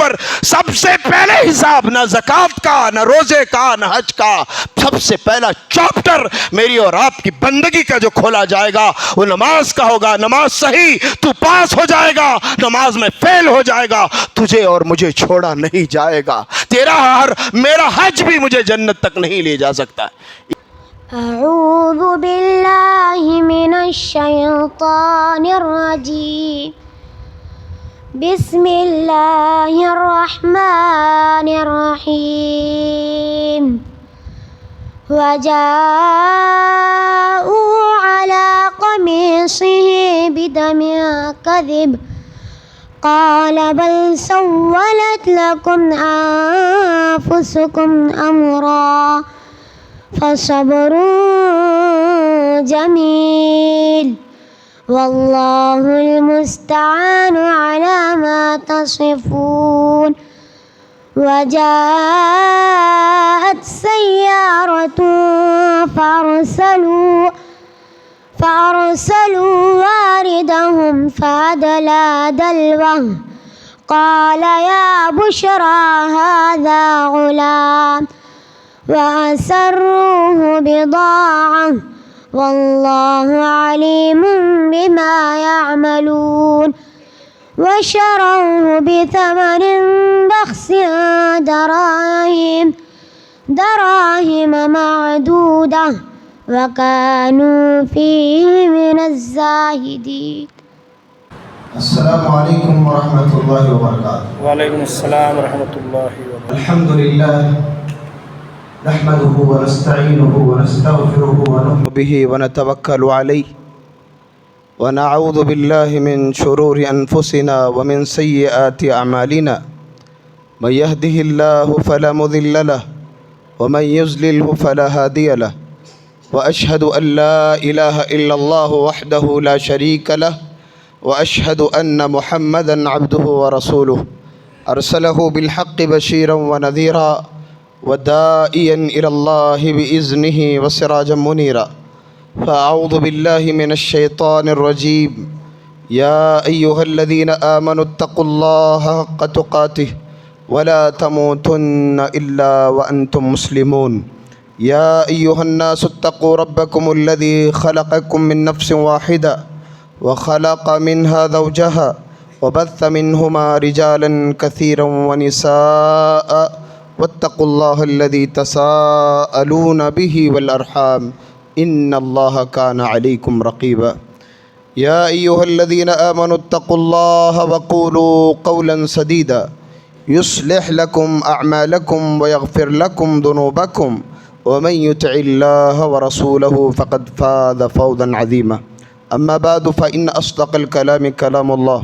اوپر سب سے پہلے حساب نہ زکوٰۃ کا، نہ روزے کا، نہ حج کا، سب سے پہلا چیپٹر میری اور آپ کی بندگی کا جو کھولا جائے گا وہ نماز کا ہوگا۔ نماز صحیح تو پاس ہو جائے گا، نماز میں فیل ہو جائے گا تجھے اور مجھے چھوڑا نہیں جائے گا، تیرا میرا حج بھی مجھے جنت تک نہیں لے جا سکتا۔ اعوذ باللہ من الشیطان الرجیم، بسم اللہ الرحمن الرحیم۔ وجاءوا على قميصه بدم كذب قال بل سولت لكم أنفسكم أمرا فصبر جميل والله المستعان على ما تصفون۔ وجاءت سيارة فأرسلوا واردهم فأدلى دلوه قال يا بشرى هذا غلام وأسروه بضاعة والله عليم بما يعملون۔ وشروه بثمن بخس دراهم معدودة وكانوا فيه من الزاهدين۔ السلام علیکم ورحمۃ اللہ وبرکاتہ۔ وعلیکم السلام ورحمۃ اللہ وبرکاتہ۔ الحمد للہ نحمده ونستعینه ونستغفره ونؤمن به ونتوکل علیہ ونعوذ باللہ من شرور انفسنا ومن سیئات اعمالنا من يهده الله فلا مضل له ومن يضلل فلا هادي له واشهد ان لا اله الا الله وحده لا شريك له واشهد ان محمدا عبده ورسوله ارسله بالحق بشيرا ونذيرا وداعيا الى الله باذنه وسراجا منيرا۔ فاعوذ بالله من الشيطان الرجيم، يا ايها الذين امنوا اتقوا الله حق تقاته ولا تموتن الا وانتم مسلمون۔ يا ايها الناس اتقوا ربكم الذي خلقكم من نفس واحدة وخلق منها زوجها وبث منهما رجالا كثيرا ونساء واتقوا الله الذي تساءلون به والأرحام إن الله كان عليكم رقيبا۔ يا أيها الذين آمنوا اتقوا الله وقولوا قولا سديدا يصلح لكم أعمالكم ويغفر لكم ذنوبكم ومن يطع الله ورسوله فقد فاز فوزا عظيما۔ أما بعد فإن أصدق الكلام كلام الله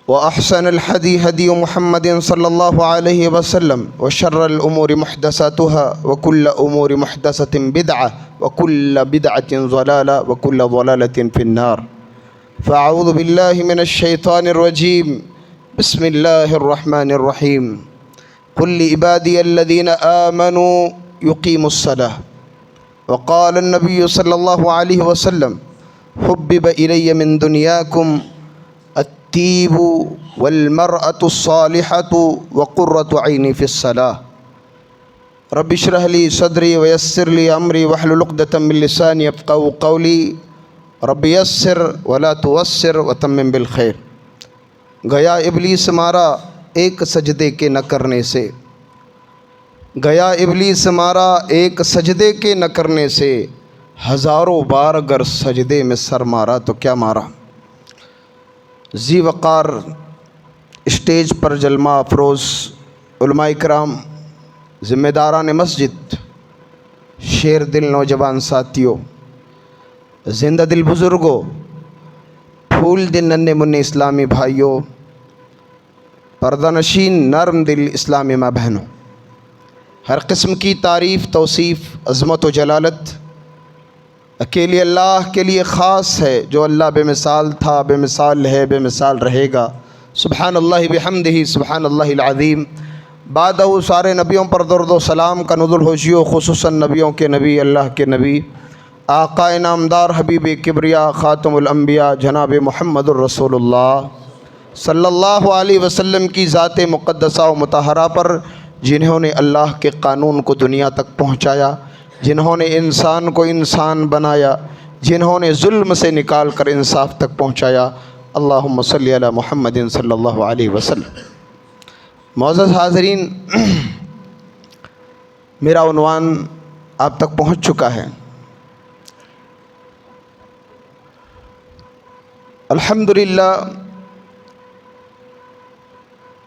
وأحسن الهدي هدي محمد صلى الله عليه وسلم وشر الأمور محدثاتها وكل أمور محدثة بدعة وكل بدعة ضلالة وكل ضلالة في النار۔ فأعوذ بالله من الشيطان الرجيم، بسم الله الرحمن الرحيم۔ قل لعبادي الذين آمنوا يقيموا الصلاة۔ وقال النبي صلى الله عليه وسلم حبب إلي من دنياكم الطيب والمرأة الصالحة وقرة عيني في الصلاة۔ رب اشرح لي صدري ويسر لي أمري واحلل عقدة من لساني يفقهوا قولي۔ رب يسر ولا تعسر وتمم بالخير۔ گیا ابلیس مارا ایک سجدے کے نہ کرنے سے، گیا ابلیس مارا ایک سجدے کے نہ کرنے سے، ہزاروں بار اگر سجدے میں سر مارا تو کیا مارا۔ ذی وقار اسٹیج پر جلمہ افروز علماء کرام، ذمہ داران مسجد، شیر دل نوجوان ساتھیوں، زندہ دل بزرگوں، پھول دل ننھے منھے اسلامی بھائیوں، پردہ نشین نرم دل اسلامی ماں بہنوں، ہر قسم کی تعریف، توصیف، عظمت و جلالت اکیلے اللہ کے لیے خاص ہے، جو اللہ بے مثال تھا، بے مثال ہے، بے مثال رہے گا۔ سبحان اللہ بحمدہ، سبحان اللہ العظیم۔ بعد سارے نبیوں پر درود و سلام کا نزول ہوشیو، خصوصاً نبیوں کے نبی، اللہ کے نبی، آقا نامدار حبیب کبریا خاتم الانبیاء جناب محمد الرسول اللہ صلی اللہ علیہ وسلم کی ذات مقدسہ و مطہرہ پر، جنہوں نے اللہ کے قانون کو دنیا تک پہنچایا، جنہوں نے انسان کو انسان بنایا، جنہوں نے ظلم سے نکال کر انصاف تک پہنچایا۔ اللہم صلی علی محمد صلی اللہ علیہ وسلم۔ معزز حاضرین، میرا عنوان آپ تک پہنچ چکا ہے۔ الحمدللہ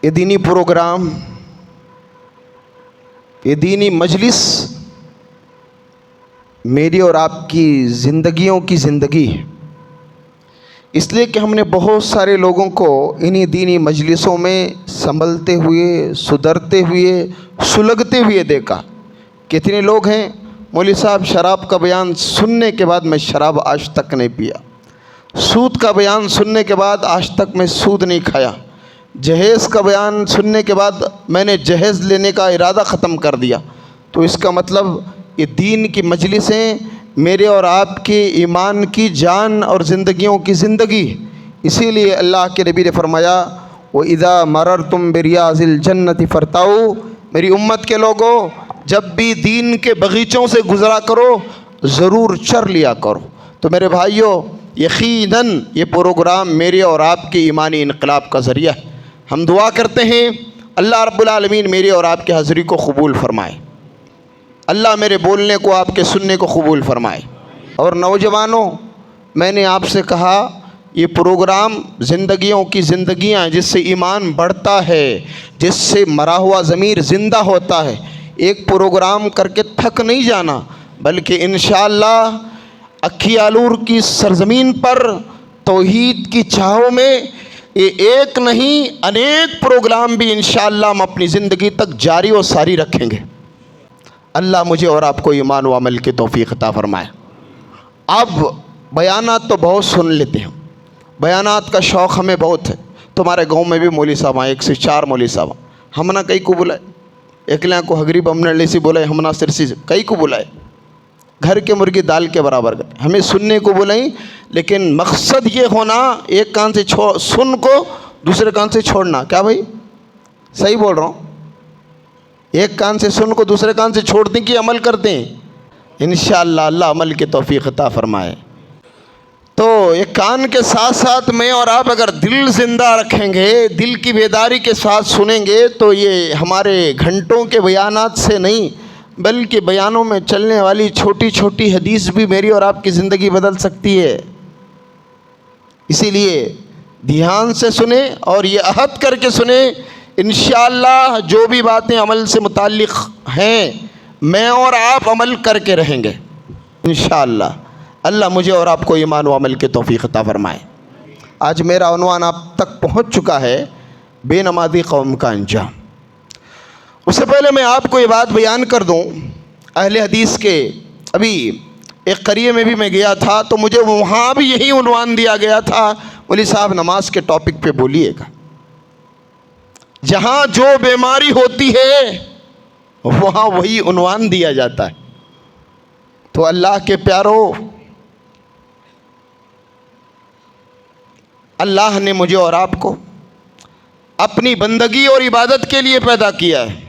یہ دینی پروگرام، یہ دینی مجلس میری اور آپ کی زندگیوں کی زندگی ہے، اس لیے کہ ہم نے بہت سارے لوگوں کو انہی دینی مجلسوں میں سنبھلتے ہوئے، سدھرتے ہوئے، سلگتے ہوئے دیکھا۔ کتنے لوگ ہیں، مولوی صاحب شراب کا بیان سننے کے بعد میں شراب آج تک نہیں پیا، سود کا بیان سننے کے بعد آج تک میں سود نہیں کھایا، جہیز کا بیان سننے کے بعد میں نے جہیز لینے کا ارادہ ختم کر دیا۔ تو اس کا مطلب یہ دین کی مجلسیں میرے اور آپ کے ایمان کی جان اور زندگیوں کی زندگی۔ اسی لیے اللہ کے نبی نے فرمایا وَإِذَا مَرَرْتُمْ بِرِيَاضِ الْجَنَّةِ فَارْتَعُوا، میری امت کے لوگوں، جب بھی دین کے باغیچوں سے گزرا کرو ضرور چر لیا کرو۔ تو میرے بھائیوں، یقیناً یہ پروگرام میرے اور آپ کے ایمانی انقلاب کا ذریعہ ہے۔ ہم دعا کرتے ہیں اللہ رب العالمین میرے اور آپ کی حاضری کو قبول فرمائے، اللہ میرے بولنے کو، آپ کے سننے کو قبول فرمائے۔ اور نوجوانوں، میں نے آپ سے کہا یہ پروگرام زندگیوں کی زندگیاں، جس سے ایمان بڑھتا ہے، جس سے مرا ہوا ضمیر زندہ ہوتا ہے۔ ایک پروگرام کر کے تھک نہیں جانا، بلکہ انشاءاللہ اکھی آلور کی سرزمین پر توحید کی چھاؤں میں یہ ایک نہیں انیک پروگرام بھی انشاءاللہ ہم اپنی زندگی تک جاری و ساری رکھیں گے۔ اللہ مجھے اور آپ کو ایمان و عمل کی توفیق عطا فرمائے۔ اب بیانات تو بہت سن لیتے ہیں، بیانات کا شوق ہمیں بہت ہے۔ تمہارے گاؤں میں بھی مولوی صاحب ہیں، 1 سے 4 مولوی صاحب ہیں۔ ہم نہ کئی کو بلائے، ایکلیاں کو ہگری بمنے لیسی بلائے، ہم نہ سرسی سے کئی کو بلائے، گھر کے مرغی دال کے برابر کرے، ہمیں سننے کو بلائیں، لیکن مقصد یہ ہونا ایک کان سے سن کو دوسرے کان سے چھوڑنا۔ کیا بھائی صحیح بول رہا ہوں؟ ایک کان سے سن کو دوسرے کان سے چھوڑ دیں کہ عمل کرتے ہیں؟ انشاءاللہ اللہ عمل کی توفیق عطا فرمائے۔ تو ایک کان کے ساتھ ساتھ میں اور آپ اگر دل زندہ رکھیں گے، دل کی بیداری کے ساتھ سنیں گے، تو یہ ہمارے گھنٹوں کے بیانات سے نہیں، بلکہ بیانوں میں چلنے والی چھوٹی چھوٹی حدیث بھی میری اور آپ کی زندگی بدل سکتی ہے۔ اسی لیے دھیان سے سنیں اور یہ عہد کر کے سنیں، انشاءاللہ جو بھی باتیں عمل سے متعلق ہیں میں اور آپ عمل کر کے رہیں گے انشاءاللہ۔ اللہ مجھے اور آپ کو ایمان و عمل کی توفیق عطا فرمائے۔ آج میرا عنوان آپ تک پہنچ چکا ہے، بے نمازی قوم کا انجام۔ اس سے پہلے میں آپ کو یہ بات بیان کر دوں، اہل حدیث کے ابھی ایک قریے میں بھی میں گیا تھا تو مجھے وہاں بھی یہی عنوان دیا گیا تھا، مولوی صاحب نماز کے ٹاپک پہ بولیے گا۔ جہاں جو بیماری ہوتی ہے وہاں وہی عنوان دیا جاتا ہے۔ تو اللہ کے پیارو، اللہ نے مجھے اور آپ کو اپنی بندگی اور عبادت کے لیے پیدا کیا ہے،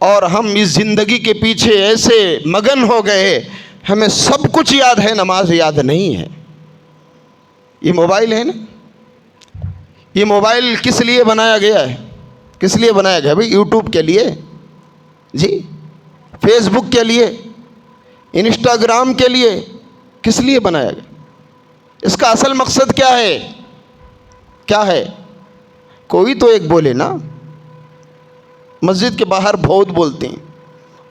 اور ہم اس زندگی کے پیچھے ایسے مگن ہو گئے ہمیں سب کچھ یاد ہے، نماز یاد نہیں ہے۔ یہ موبائل ہے نا، یہ موبائل کس لیے بنایا گیا ہے؟ کس لیے بنایا گیا بھائی؟ یوٹیوب کے لیے جی، فیس بک کے لیے، انسٹاگرام کے لیے، کس لیے بنایا گیا؟ اس کا اصل مقصد کیا ہے؟ کیا ہے؟ کوئی تو ایک بولے نا۔ مسجد کے باہر بہت بولتے ہیں،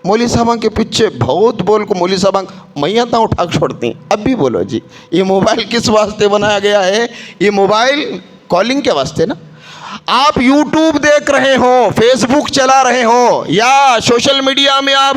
مولوی صاحبہ کے پیچھے بہت بول کو مولوی صاحبہ میتاں اٹھا کے چھوڑتے ہیں۔ اب بھی بولو جی، یہ موبائل کس واسطے بنایا گیا ہے؟ یہ موبائل کالنگ کے واسطے نا۔ آپ یوٹیوب دیکھ رہے ہوں، فیس بک چلا رہے ہوں، یا سوشل میڈیا میں آپ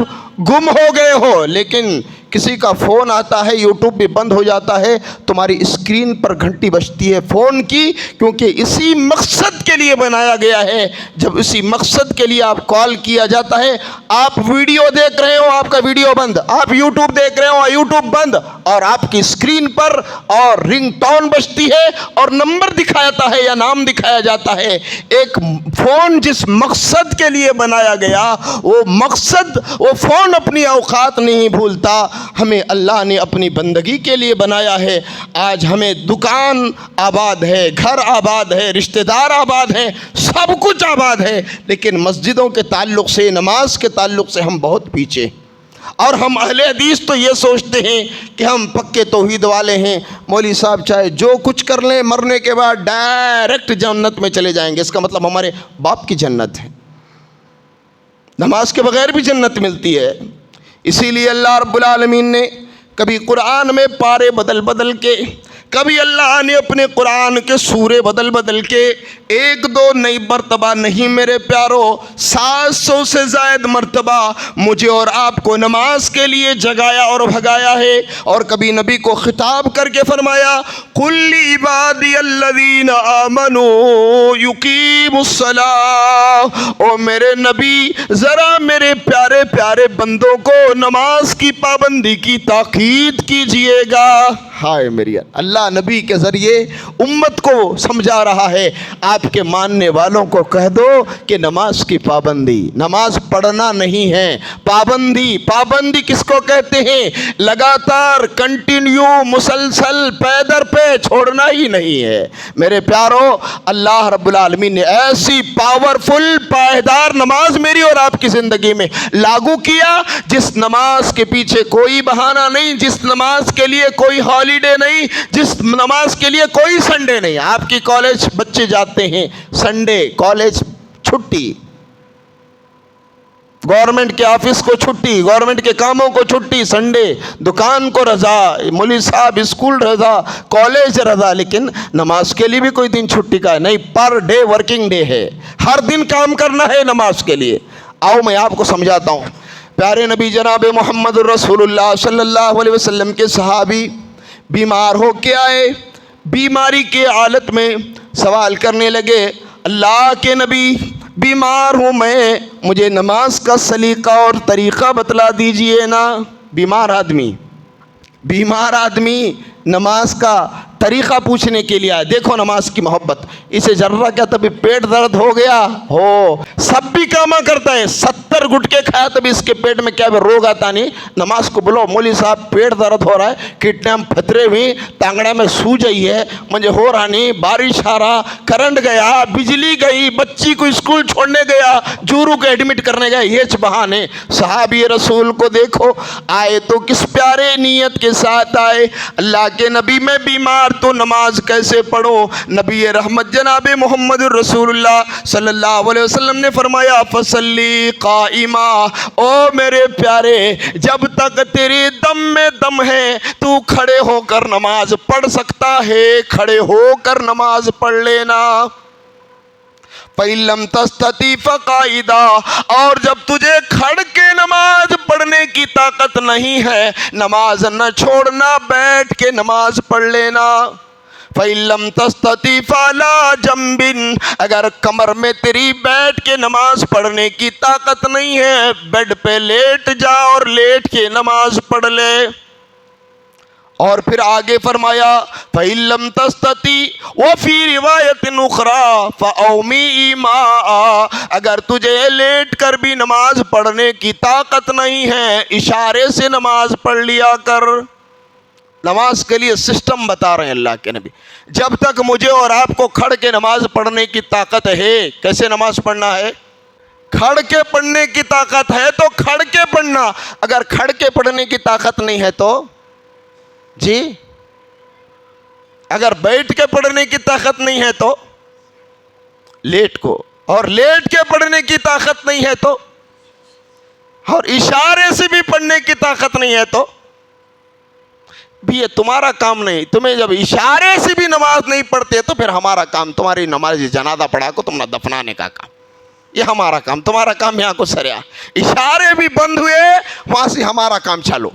گم ہو گئے ہو، لیکن کسی کا فون آتا ہے یوٹیوب بھی بند ہو جاتا ہے، تمہاری اسکرین پر گھنٹی بجتی ہے فون کی، کیونکہ اسی مقصد کے لیے بنایا گیا ہے۔ جب اسی مقصد کے لیے آپ کال کیا جاتا ہے، آپ ویڈیو دیکھ رہے ہو آپ کا ویڈیو بند، آپ یوٹیوب دیکھ رہے ہو یوٹیوب بند، اور آپ کی اسکرین پر اور رنگ ٹون بجتی ہے اور نمبر دکھاتا ہے یا نام دکھایا جاتا ہے۔ ایک فون جس مقصد کے لیے بنایا گیا، وہ مقصد، وہ فون اپنی اوقات نہیں بھولتا۔ ہمیں اللہ نے اپنی بندگی کے لیے بنایا ہے۔ آج ہمیں دکان آباد ہے، گھر آباد ہے، رشتہ دار آباد ہیں، سب کچھ آباد ہے، لیکن مسجدوں کے تعلق سے، نماز کے تعلق سے ہم بہت پیچھے۔ اور ہم اہل حدیث تو یہ سوچتے ہیں کہ ہم پکے توحید والے ہیں، مولوی صاحب چاہے جو کچھ کر لیں، مرنے کے بعد ڈائریکٹ جنت میں چلے جائیں گے، اس کا مطلب ہمارے باپ کی جنت ہے، نماز کے بغیر بھی جنت ملتی ہے۔ اسی لیے اللہ رب العالمین نے کبھی قرآن میں پارے بدل بدل کے، کبھی اللہ نے اپنے قرآن کے سورے بدل بدل کے، ایک دو نئی مرتبہ نہیں میرے پیارو، 700 سے زائد مرتبہ مجھے اور آپ کو نماز کے لیے جگایا اور بھگایا ہے۔ اور کبھی نبی کو خطاب کر کے فرمایا، قُلْ عِبَادِيَ الَّذِينَ آمَنُوا يُقِيمُوا الصَّلَاةَ، او میرے نبی ذرا میرے پیارے پیارے بندوں کو نماز کی پابندی کی تاکید کیجئے گا۔ ہائے میری اللہ نبی کے ذریعے امت کو سمجھا رہا ہے، آپ کے ماننے والوں کو کہہ دو کہ نماز کی پابندی، نماز پڑھنا نہیں ہے، پابندی۔ پابندی کس کو کہتے ہیں؟ لگاتار، کنٹینیو، مسلسل، پے در پے، چھوڑنا ہی نہیں ہے۔ میرے پیارو، اللہ رب العالمین نے ایسی پاورفل پائیدار نماز میری اور آپ کی زندگی میں لاگو کیا، جس نماز کے پیچھے کوئی بہانہ نہیں، جس نماز کے لیے کوئی ہالیڈے نہیں، جس نماز کے لیے کوئی سنڈے نہیں۔ آپ کی کالج بچے جاتے ہیں سنڈے، کالج چھٹی، گورنمنٹ کے آفس کو چھٹی، گورنمنٹ کے کاموں کو چھٹی، سنڈے، دکان کو رضا، مولوی صاحب اسکول رضا، کالج رضا، لیکن نماز کے لیے بھی کوئی دن چھٹی کا ہے نہیں، پر ڈے ورکنگ ڈے ہے، ہر دن کام کرنا ہے نماز کے لیے۔ آؤ میں آپ کو سمجھاتا ہوں۔ پیارے نبی جناب محمد الرسول اللہ صلی اللہ علیہ وسلم کے صحابی بیمار ہو کے آئے، بیماری کے حالت میں سوال کرنے لگے، اللہ کے نبی بیمار ہوں میں، مجھے نماز کا سلیقہ اور طریقہ بتلا دیجئے نا۔ بیمار آدمی نماز کا طریقہ پوچھنے کے لیے آئے۔ دیکھو نماز کی محبت، اسے ذرہ کیا تبھی پیٹ درد ہو گیا ہو، سب بھی کاما کرتا ہے، 70 گٹکے کھایا تبھی اس کے پیٹ میں کیا روگ آتا نہیں۔ نماز کو بولو مولوی صاحب پیٹ درد ہو رہا ہے، کٹنے ہم پھترے ہوئی، ٹانگڑے میں سوج آئی ہے، مجھے ہو رہا نہیں، بارش آ رہا، کرنٹ گیا، بجلی گئی، بچی کو اسکول چھوڑنے گیا، جورو کو ایڈمٹ کرنے گیا، یہ بہانے۔ صحابی رسول کو دیکھو، آئے تو کس پیارے نیت کے ساتھ آئے، اللہ کے نبی میں بیمار تو نماز کیسے پڑھو؟ نبی رحمت جناب محمد الرسول اللہ صلی اللہ علیہ وسلم نے فرمایا، فصلی قائما، او میرے پیارے جب تک تیرے دم میں دم ہے تو کھڑے ہو کر نماز پڑھ سکتا ہے، کھڑے ہو کر نماز پڑھ لینا۔ فَإِن لَّمْ تَسْتَطِعْ فَقَاعِدًا، اور جب تجھے کھڑ کے نماز پڑھنے کی طاقت نہیں ہے، نماز نہ چھوڑنا، بیٹھ کے نماز پڑھ لینا۔ فَإِن لَّمْ تَسْتَطِعْ فَعَلَىٰ جَنبٍ، اگر کمر میں تیری بیٹھ کے نماز پڑھنے کی طاقت نہیں ہے، بیڈ پہ لیٹ جا اور لیٹ کے نماز پڑھ لے۔ اور پھر آگے فرمایا، فَإِن لَّمْ تَسْتَطِعْ وَفِي رِوَایَةٍ أُخْرَىٰ فَأَوْمِئْ مَاءً، اگر تجھے لیٹ کر بھی نماز پڑھنے کی طاقت نہیں ہے، اشارے سے نماز پڑھ لیا کر۔ نماز کے لیے سسٹم بتا رہے ہیں اللہ کے نبی، جب تک مجھے اور آپ کو کھڑ کے نماز پڑھنے کی طاقت ہے، کیسے نماز پڑھنا ہے؟ کھڑ کے پڑھنے کی طاقت ہے تو کھڑ کے پڑھنا، اگر کھڑ کے پڑھنے کی طاقت نہیں ہے تو جی، اگر بیٹھ کے پڑھنے کی طاقت نہیں ہے تو لیٹ کو، اور لیٹ کے پڑھنے کی طاقت نہیں ہے تو، اور اشارے سے بھی پڑھنے کی طاقت نہیں ہے تو بھی یہ تمہارا کام نہیں۔ تمہیں جب اشارے سے بھی نماز نہیں پڑھتے تو پھر ہمارا کام، تمہاری نماز جنازہ پڑھا کو تم نہ دفنانے کا کام، یہ ہمارا کام، تمہارا کام یہاں کو سریا۔ اشارے بھی بند ہوئے، وہاں سے ہمارا کام چالو۔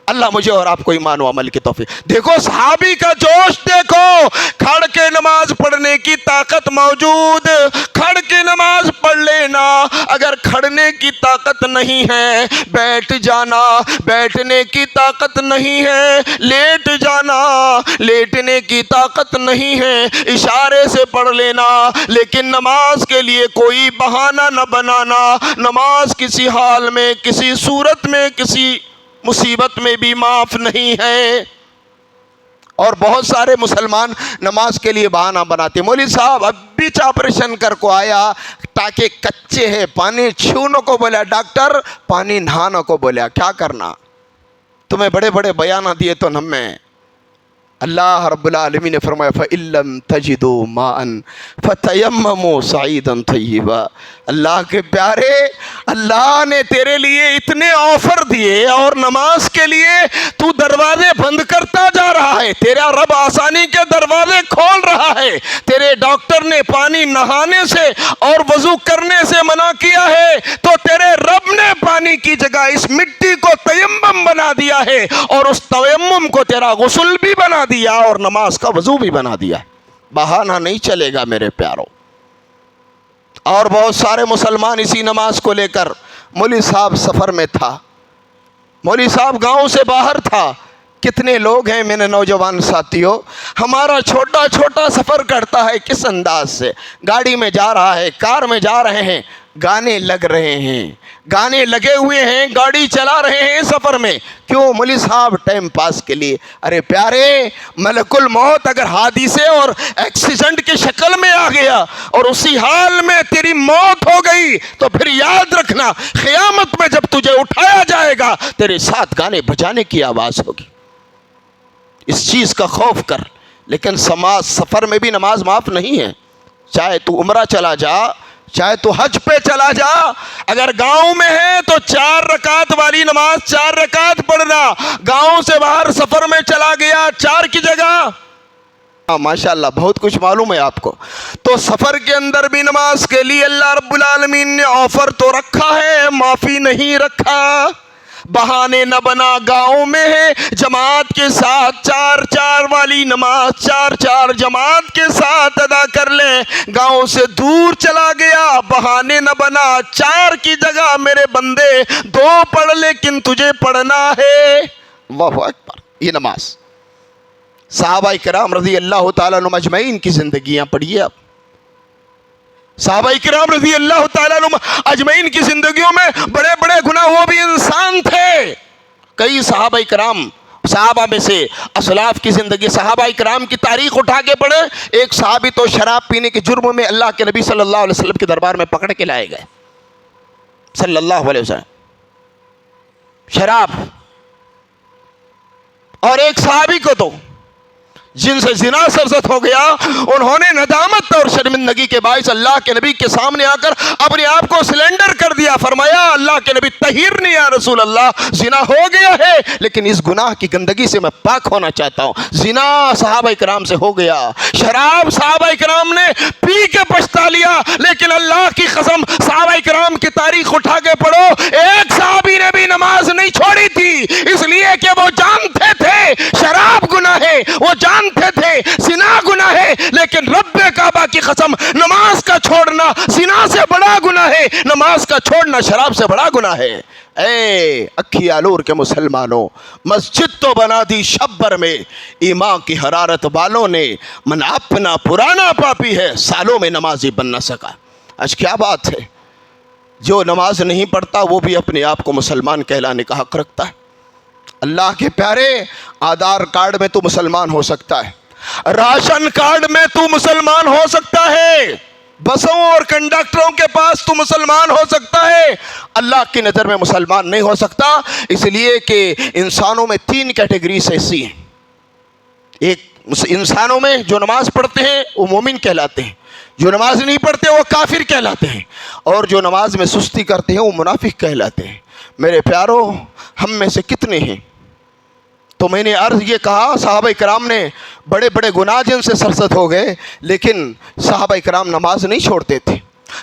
اللہ مجھے اور آپ کو ایمان و عمل کی توفیق۔ دیکھو صحابی کا جوش دیکھو، کھڑ کے نماز پڑھنے کی طاقت موجود، کھڑ کے نماز پڑھ لینا۔ اگر کھڑنے کی طاقت نہیں ہے بیٹھ جانا، بیٹھنے کی طاقت نہیں ہے لیٹ جانا، لیٹنے کی طاقت نہیں ہے اشارے سے پڑھ لینا۔ لیکن نماز کے لیے کوئی بہانہ نہ بنانا، نماز کسی حال میں، کسی صورت میں، کسی مصیبت میں بھی معاف نہیں ہے۔ اور بہت سارے مسلمان نماز کے لیے بہانہ بناتے ہیں، مولوی صاحب اب بھی آپریشن کر کو آیا تاکہ کچے ہے، پانی چھونے کو بولا ڈاکٹر، پانی نہانا کو بولا، کیا کرنا؟ تمہیں بڑے بڑے بیانہ دیے تو ہمیں اللہ رب العالمین نے فرمایا فَإِن لَّمْ تَجِدُوا مَاءً فَتَيَمَّمُوا صَعِيدًا طَيِّبًا۔ اللہ کے پیارے، اللہ نے تیرے لیے اتنے آفر دیے اور نماز کے لیے تو دروازے بند کرتا جا رہا ہے۔ تیرا رب آسانی کے دروازے کھول رہا ہے۔ تیرے ڈاکٹر نے پانی نہانے سے اور وضو کرنے سے منع کیا ہے، تو تیرے رب نے پانی کی جگہ اس مٹی کو تیمم بنا دیا ہے، اور اس تیمم کو تیرا غسل بھی بنا دیا اور نماز کا وضو بھی بنا دیا۔ بہانہ نہیں چلے گا میرے پیاروں۔ اور بہت سارے مسلمان اسی نماز کو لے کر، مولوی صاحب سفر میں تھا، مولوی صاحب گاؤں سے باہر تھا۔ کتنے لوگ ہیں میرے نوجوان ساتھیوں، ہمارا چھوٹا چھوٹا سفر کرتا ہے کس انداز سے، گاڑی میں جا رہا ہے، کار میں جا رہے ہیں، گانے لگ رہے ہیں، گانے لگے ہوئے ہیں، گاڑی چلا رہے ہیں سفر میں۔ کیوں مولوی صاحب؟ ٹائم پاس کے لیے۔ ارے پیارے، ملک الموت اگر حادثے اور ایکسیڈنٹ کی شکل میں آ گیا اور اسی حال میں تیری موت ہو گئی تو پھر یاد رکھنا قیامت میں جب تجھے اٹھایا جائے گا تیرے ساتھ گانے بجانے کی آواز ہوگی۔ اس چیز کا خوف کر۔ لیکن سفر میں بھی نماز معاف نہیں ہے، چاہے تو عمرہ چلا جا، چاہے تو حج پہ چلا جا، اگر گاؤں میں ہے تو 4 رکعت والی نماز 4 رکعت پڑھنا، گاؤں سے باہر سفر میں چلا گیا 4 کی جگہ، ماشاءاللہ بہت کچھ معلوم ہے آپ کو۔ تو سفر کے اندر بھی نماز کے لیے اللہ رب العالمین نے آفر تو رکھا ہے، معافی نہیں رکھا۔ بہانے نہ بنا، گاؤں میں ہے جماعت کے ساتھ 4 والی نماز 4 جماعت کے ساتھ ادا کر لیں، گاؤں سے دور چلا گیا، بہانے نہ بنا، 4 کی جگہ میرے بندے 2 پڑھ لیکن تجھے پڑھنا ہے۔ اللہ اکبر۔ یہ نماز صحابہ کرام رضی اللہ تعالیٰ عنہم اجمعین کی زندگیاں پڑھیے آپ۔ صحابہ کرام رضی اللہ تعالیٰ عنہم اجمعین کی زندگیوں میں بڑے بڑے گناہ، وہ بھی انسان تھے۔ کئی صحابہ کرام، صحابہ میں سے اسلاف کی زندگی، صحابہ کرام کی تاریخ اٹھا کے پڑھے۔ ایک صحابی تو شراب پینے کے جرم میں اللہ کے نبی صلی اللہ علیہ وسلم کے دربار میں پکڑ کے لائے گئے، صلی اللہ علیہ وسلم، شراب۔ اور ایک صحابی کو تو جن سے زنا سرزد ہو گیا، انہوں نے ندامت اور شرمندگی کے باعث اللہ کے نبی کے سامنے آ کر اپنے آپ کو سلنڈر کر دیا، فرمایا اللہ کے نبی طہرنی یا رسول اللہ، زنا ہو گیا ہے لیکن اس گناہ کی گندگی سے میں پاک ہونا چاہتا ہوں۔ زنا صحابہ کرام سے ہو گیا، شراب صحابہ کرام نے پی کے پچھتا لیا، لیکن اللہ کی قسم صحابہ کرام کی تاریخ اٹھا کے پڑھو، ایک صحابی نے بھی نماز نہیں چھوڑی تھی، اس لیے کہ وہ جانتے تھے شراب گناہ ہے، وہ جانتے تھے زنا گناہ ہے، لیکن رب کعبہ کی قسم نماز کا چھوڑنا زنا سے بڑا گناہ ہے، نماز کا چھوڑنا شراب سے بڑا گناہ ہے۔ اے اکھی آلور کے مسلمانوں، مسجد تو بنا دی شبر میں، ایمان کی حرارت والوں نے، من اپنا پرانا پاپی ہے، سالوں میں نمازی بن نہ سکا۔ آج کیا بات ہے، جو نماز نہیں پڑھتا وہ بھی اپنے آپ کو مسلمان کہلانے کا حق رکھتا ہے۔ اللہ کے پیارے، آدھار کارڈ میں تو مسلمان ہو سکتا ہے، راشن کارڈ میں تو مسلمان ہو سکتا ہے، بسوں اور کنڈکٹروں کے پاس تو مسلمان ہو سکتا ہے، اللہ کی نظر میں مسلمان نہیں ہو سکتا، اس لیے کہ انسانوں میں 3 کیٹیگریز ایسی ہیں۔ ایک انسانوں میں جو نماز پڑھتے ہیں وہ مومن کہلاتے ہیں، جو نماز نہیں پڑھتے وہ کافر کہلاتے ہیں، اور جو نماز میں سستی کرتے ہیں وہ منافق کہلاتے ہیں۔ میرے پیارو، ہم میں سے کتنے ہیں؟ تو میں نے عرض یہ کہا، صحابہ کرام نے بڑے بڑے گناہ جن سے سرزد ہو گئے، لیکن صحابہ کرام نماز نہیں چھوڑتے تھے،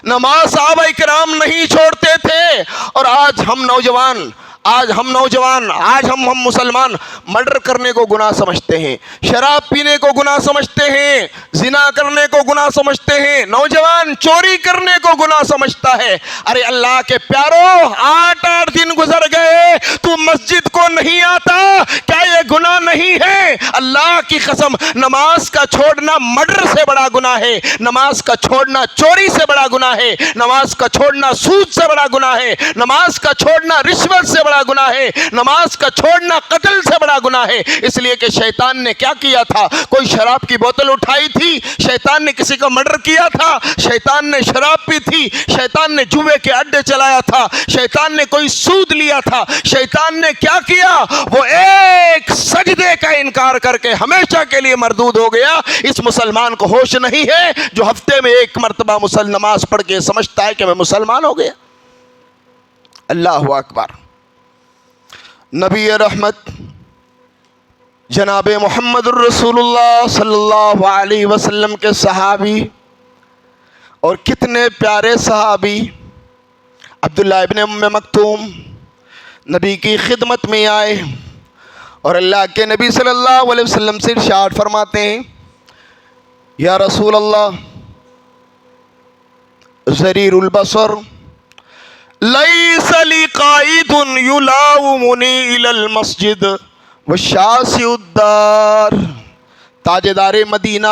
نماز صحابہ کرام نہیں چھوڑتے تھے۔ اور آج ہم نوجوان آج ہم نوجوان، آج ہم مسلمان مرڈر کرنے کو گناہ سمجھتے ہیں، شراب پینے کو گناہ سمجھتے ہیں، زنا کرنے کو گناہ سمجھتے ہیں، نوجوان چوری کرنے کو گناہ سمجھتا ہے۔ ارے اللہ کے پیارو، 8 دن گزر گئے، تو مسجد کو نہیں آتا، کیا یہ گناہ نہیں ہے؟ اللہ کی قسم، نماز کا چھوڑنا مرڈر سے بڑا گناہ ہے، نماز کا چھوڑنا چوری سے بڑا گناہ ہے، نماز کا چھوڑنا سود سے بڑا گناہ ہے، نماز کا چھوڑنا رشوت سے بڑا گناہ ہے، نماز کا چھوڑنا قتل سے بڑا گناہ ہے۔ اس لیے کہ شیطان نے کیا کیا تھا؟ کوئی شراب کی بوتل اٹھائی تھی، شیطان نے کسی کا مرڈر کیا تھا، شیطان نے شراب پی تھی، شیطان نے جوے کے اڈے چلایا تھا، شیطان نے کوئی سود لیا تھا، شیطان نے کیا کیا؟ وہ ایک سجدے کا انکار کر کے ہمیشہ کے لیے مردود ہو گیا۔ اس مسلمان کو ہوش نہیں ہے جو ہفتے میں ایک مرتبہ نماز پڑھ کے سمجھتا ہے کہ میں مسلمان ہو گیا۔ اللہ اکبر۔ نبی رحمت جناب محمد الرسول اللہ صلی اللہ علیہ وسلم کے صحابی، اور کتنے پیارے صحابی، عبداللہ ابن ام مکتوم نبی کی خدمت میں آئے اور اللہ کے نبی صلی اللہ علیہ وسلم سے ارشاد فرماتے ہیں، یا رسول اللہ، ضریر البصر لیس لی قائد یلاومنی الی المسجد وشاسع الدار۔ تاجدار مدینہ،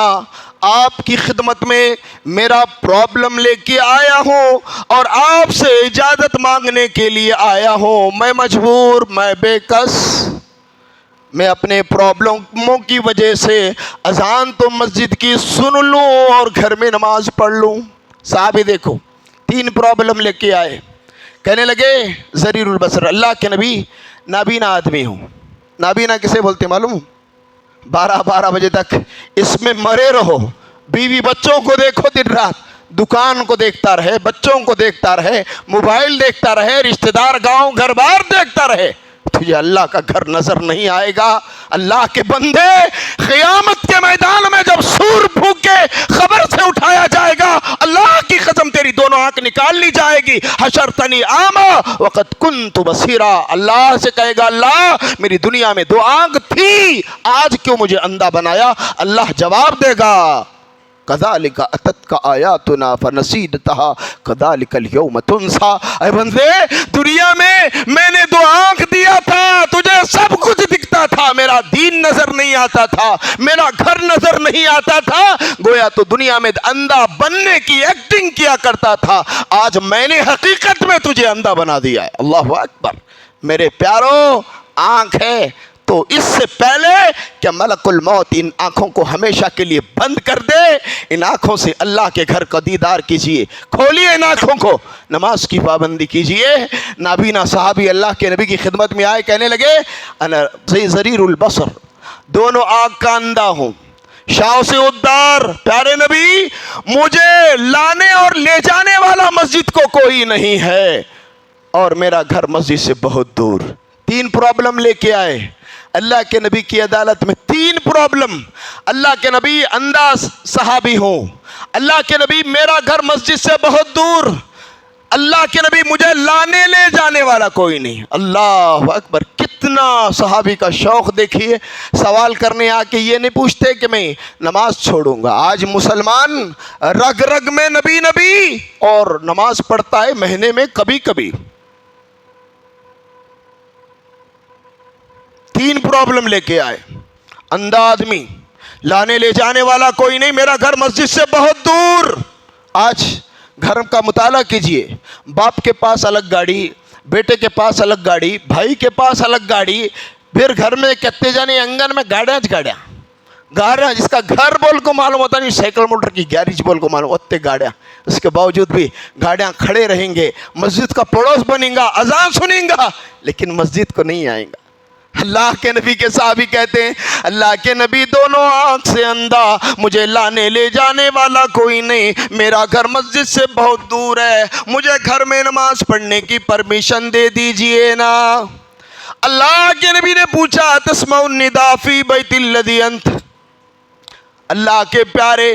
آپ کی خدمت میں میرا پرابلم لے کے آیا ہوں اور آپ سے اجازت مانگنے کے لیے آیا ہوں۔ میں مجبور، میں بے کس، میں اپنے پرابلموں کی وجہ سے اذان تو مسجد کی سن لوں اور گھر میں نماز پڑھ لوں۔ صحابی دیکھو، 3 پرابلم لے کے آئے، کہنے لگے ضریر البصر، اللہ کے نبی نابینا آدمی ہوں۔ نابینا کسے بولتے معلوم؟ 12 بجے تک اس میں مرے رہو، بیوی بچوں کو دیکھو، دن رات دکان کو دیکھتا رہے، بچوں کو دیکھتا رہے، موبائل دیکھتا رہے، رشتہ دار گاؤں گھر بار دیکھتا رہے، تجھے اللہ کا گھر نظر نہیں آئے گا۔ اللہ کے بندے، قیامت کے میدان میں جب سور بھوکے خبر سے اٹھایا جائے گا، اللہ کی قسم تیری دونوں آنکھ نکال لی جائے گی۔ حشرتنی اعمی وقد کنت بصیرا، اللہ سے کہے گا اللہ میری دنیا میں 2 آنکھ تھی، آج کیوں مجھے اندھا بنایا؟ اللہ جواب دے گا کذالک اتتک آیاتنا فنسیتها کذالک اليوم تنسا۔ اے بندے، دنیا میں نے 2 آنکھ دیا تھا، تجھے سب کچھ دکھتا تھا، میرا دین نظر نہیں آتا تھا، میرا گھر نظر نہیں آتا تھا، گویا تو دنیا میں اندھا بننے کی ایکٹنگ کیا کرتا تھا، آج میں نے حقیقت میں تجھے اندھا بنا دیا ہے۔ اللہ اکبر۔ میرے پیارو، آنکھ ہے تو اس سے پہلے کہ ملک الموت ان آنکھوں کو ہمیشہ کے لیے بند کر دے، ان آنکھوں سے اللہ کے گھر کا دیدار کیجئے، کھولیے ان آنکھوں کو، نماز کی پابندی کیجئے۔ نابینا صحابی اللہ کے نبی کی خدمت میں آئے، کہنے لگے انا ضریر البصر، دونوں آنکھ کا اندھا ہوں، شاسع الدار، پیارے نبی مجھے لانے اور لے جانے والا مسجد کو کوئی نہیں ہے، اور میرا گھر مسجد سے بہت دور۔ 3 پرابلم لے کے آئے اللہ کے نبی کی عدالت میں، 3 پرابلم۔ اللہ کے نبی اندھا صحابی ہوں، اللہ کے نبی میرا گھر مسجد سے بہت دور، اللہ کے نبی مجھے لانے لے جانے والا کوئی نہیں۔ اللہ اکبر۔ کتنا صحابی کا شوق دیکھیے، سوال کرنے آ کے یہ نہیں پوچھتے کہ میں نماز چھوڑوں گا۔ آج مسلمان رگ رگ میں نبی نبی، اور نماز پڑھتا ہے مہینے میں کبھی کبھی۔ 3 پرابلم لے کے آئے، اندھا آدمی، لانے لے جانے والا کوئی نہیں، میرا گھر مسجد سے بہت دور۔ آج گھر کا مطالعہ کیجئے، باپ کے پاس الگ گاڑی، بیٹے کے پاس الگ گاڑی، بھائی کے پاس الگ گاڑی، پھر گھر میں کہتے جانے انگن میں گاڑیاں گاڑیاں، جس کا گھر بول کو معلوم ہوتا نہیں، سائیکل موٹر کی گیریج بول کو معلوم ہوتے گاڑیاں، اس کے باوجود بھی گاڑیاں کھڑے رہیں گے، مسجد کا پڑوس بنیں گا، اذان سنیں گا، لیکن مسجد کو نہیں آئیں گا۔ اللہ کے نبی کے صحابی کہتے ہیں اللہ کے نبی دونوں آنکھ سے اندھا، مجھے لانے لے جانے والا کوئی نہیں، میرا گھر مسجد سے بہت دور ہے، مجھے گھر میں نماز پڑھنے کی پرمیشن دے دیجئے نا۔ اللہ کے نبی نے پوچھا تسمع النداء فی بیت الذی انت، اللہ کے پیارے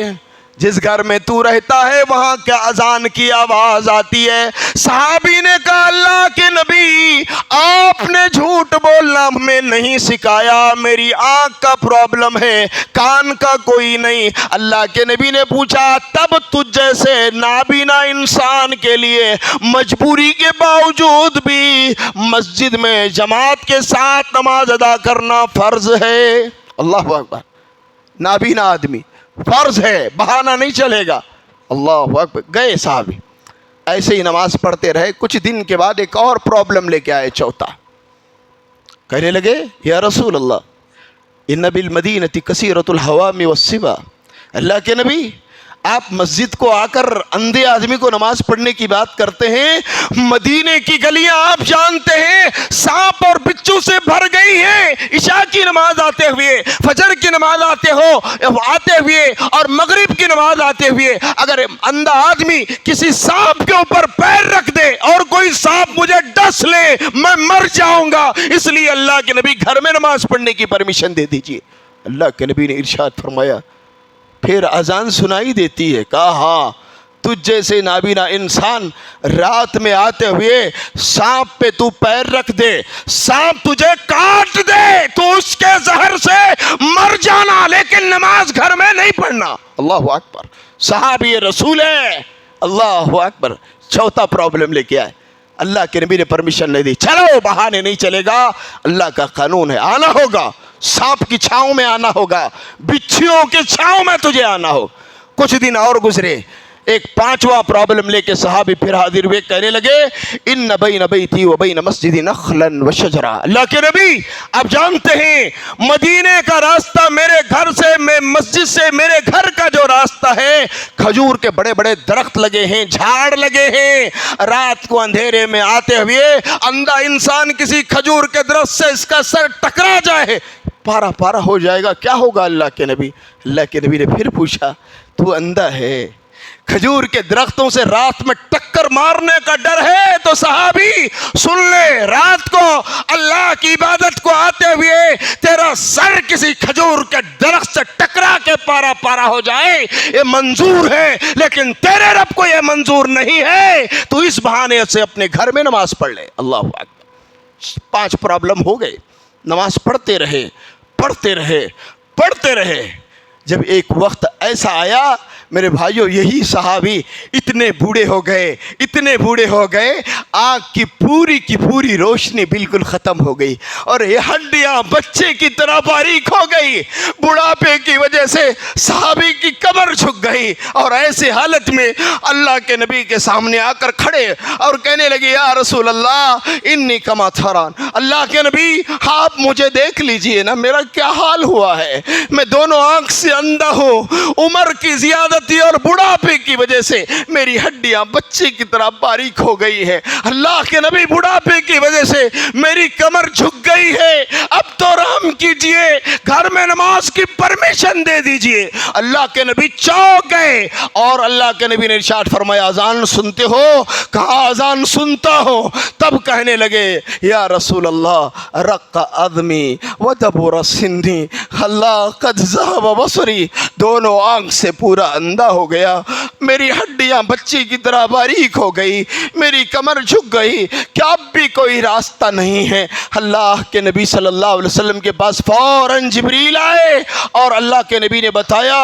جس گھر میں تو رہتا ہے وہاں کیا اذان کی آواز آتی ہے؟ صحابی نے کہا اللہ کے نبی آپ نے جھوٹ بولنا ہمیں نہیں سکھایا, میری آنکھ کا پرابلم ہے, کان کا کوئی نہیں. اللہ کے نبی نے پوچھا تب تجھ جیسے نابینا انسان کے لیے مجبوری کے باوجود بھی مسجد میں جماعت کے ساتھ نماز ادا کرنا فرض ہے؟ اللہ اکبر. نابینا آدمی فرض ہے, بہانہ نہیں چلے گا. اللہ اکبر. گئے صحابی ایسے ہی نماز پڑھتے رہے. کچھ دن کے بعد ایک اور پرابلم لے کے آئے, چوتھا. کہنے لگے یا رسول اللہ ان بالمدینۃ کثیرۃ الحوام والسبا, اللہ کے نبی آپ مسجد کو آ کر اندھے آدمی کو نماز پڑھنے کی بات کرتے ہیں, مدینے کی گلیاں آپ جانتے ہیں سانپ اور بچھو سے بھر گئی ہیں. عشاء کی نماز آتے ہوئے, فجر کی نماز آتے ہوئے اور مغرب کی نماز آتے ہوئے اگر اندھا آدمی کسی سانپ کے اوپر پیر رکھ دے اور کوئی سانپ مجھے ڈس لے میں مر جاؤں گا, اس لیے اللہ کے نبی گھر میں نماز پڑھنے کی پرمیشن دے دیجیے. اللہ کے نبی نے ارشاد فرمایا پھر اذان سنائی دیتی ہے. کہا ہاں تجھ جیسے نابینا انسان رات میں آتے ہوئے سانپ پہ تو پیر رکھ دے, سانپ تجھے کاٹ دے تو اس کے زہر سے مر جانا, لیکن نماز گھر میں نہیں پڑھنا. اللہ اکبر. صحابی رسول ہے. اللہ اکبر. چوتھا پرابلم لے کے آئے. اللہ کے نبی نے پرمیشن نہیں دی. چلو بہانے نہیں چلے گا, اللہ کا قانون ہے, آنا ہوگا, سانپ کی چھاؤں میں آنا ہوگا, بچھیوں کی چھاؤں میں تجھے آنا ہو. کچھ دن اور گزرے, ایک پانچواں پرابلم لے کے صحابی پھر حاضر ہوئے. کہنے لگے ان بین بیتی و بین مسجد نخلا و شجرا, اللہ کے نبی آپ جانتے ہیں مدینے کا راستہ میرے گھر سے, میں مسجد سے میرے گھر کا جو راستہ ہے کھجور کے بڑے بڑے درخت لگے ہیں, جھاڑ لگے ہیں. رات کو اندھیرے میں آتے ہوئے اندھا انسان کسی کھجور کے درخت سے اس کا سر ٹکرا جائے پارا پارا ہو جائے گا, کیا ہوگا اللہ کے نبی؟ اللہ کے نبی نے پھر پوچھا تو اندھا ہے, کھجور کے درختوں سے رات میں ٹکر مارنے کا ڈر ہے تو صحابی سن لے, رات کو اللہ کی عبادت کو آتے ہوئے تیرا سر کسی کھجور کے درخت سے ٹکرا کے پارا پارا ہو جائے یہ منظور ہے, لیکن تیرے رب کو یہ منظور نہیں ہے, تو اس بہانے سے اپنے گھر میں نماز پڑھ لے. اللہ اکبر. 5 پرابلم ہو گئے. نماز پڑھتے رہے پڑھتے رہے پڑھتے رہے. جب ایک وقت ایسا آیا میرے بھائیوں, یہی صحابی اتنے بوڑھے ہو گئے آنکھ کی پوری روشنی بالکل ختم ہو گئی اور یہ ہڈیاں بچے کی طرح باریک ہو گئی. بڑھاپے کی وجہ سے صحابی کی کمر جھک گئی اور ایسے حالت میں اللہ کے نبی کے سامنے آ کر کھڑے اور کہنے لگے یا رسول اللہ انی کما تھران, اللہ کے نبی آپ مجھے دیکھ لیجئے نا, میرا کیا حال ہوا ہے, میں دونوں آنکھ سے اندھا ہوں, عمر کی زیادتی اور بڑھاپے کی وجہ سے میری ہڈیاں بچے کی طرح باریک ہو گئی ہے. اللہ کے نبی بڑھاپے کی وجہ سے میری کمر جھک گئی ہے, اب تو رحم کیجئے, گھر میں نماز کی پرمیشن دے دیجئے. اللہ کے نبی چونک گئے اور اللہ کے نبی نے ارشاد فرمایا اذان سنتے ہو؟ کہا اذان سنتا ہوں. تب کہنے لگے یا رسول اللہ رق عظمی ودبر سنی, اللہ قد ذهب بصری, دونوں آنکھ سے پورا اندھا ہو گیا, میری ہڈیاں بچی کی طرح باریک ہو گئی, میری کمر جھک گئی, کیا اب بھی کوئی راستہ نہیں ہے؟ اللہ کے نبی صلی اللہ علیہ وسلم کے پاس فوراً جبریل آئے اور اللہ کے نبی نے بتایا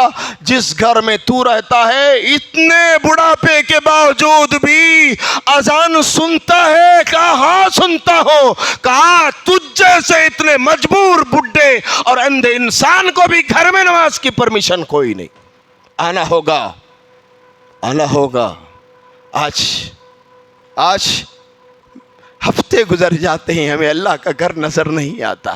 جس گھر میں تو رہتا ہے اتنے بڑھاپے کے باوجود بھی اذان سنتا ہے؟ کہا ہاں سنتا ہوں. کہا تجھ جیسے اتنے مجبور بڈھے اور اندھے انسان کو بھی گھر میں نماز کی پرمیشن کوئی نہیں, آنا ہوگا. آج ہفتے گزر جاتے ہیں ہمیں اللہ کا گھر نظر نہیں آتا,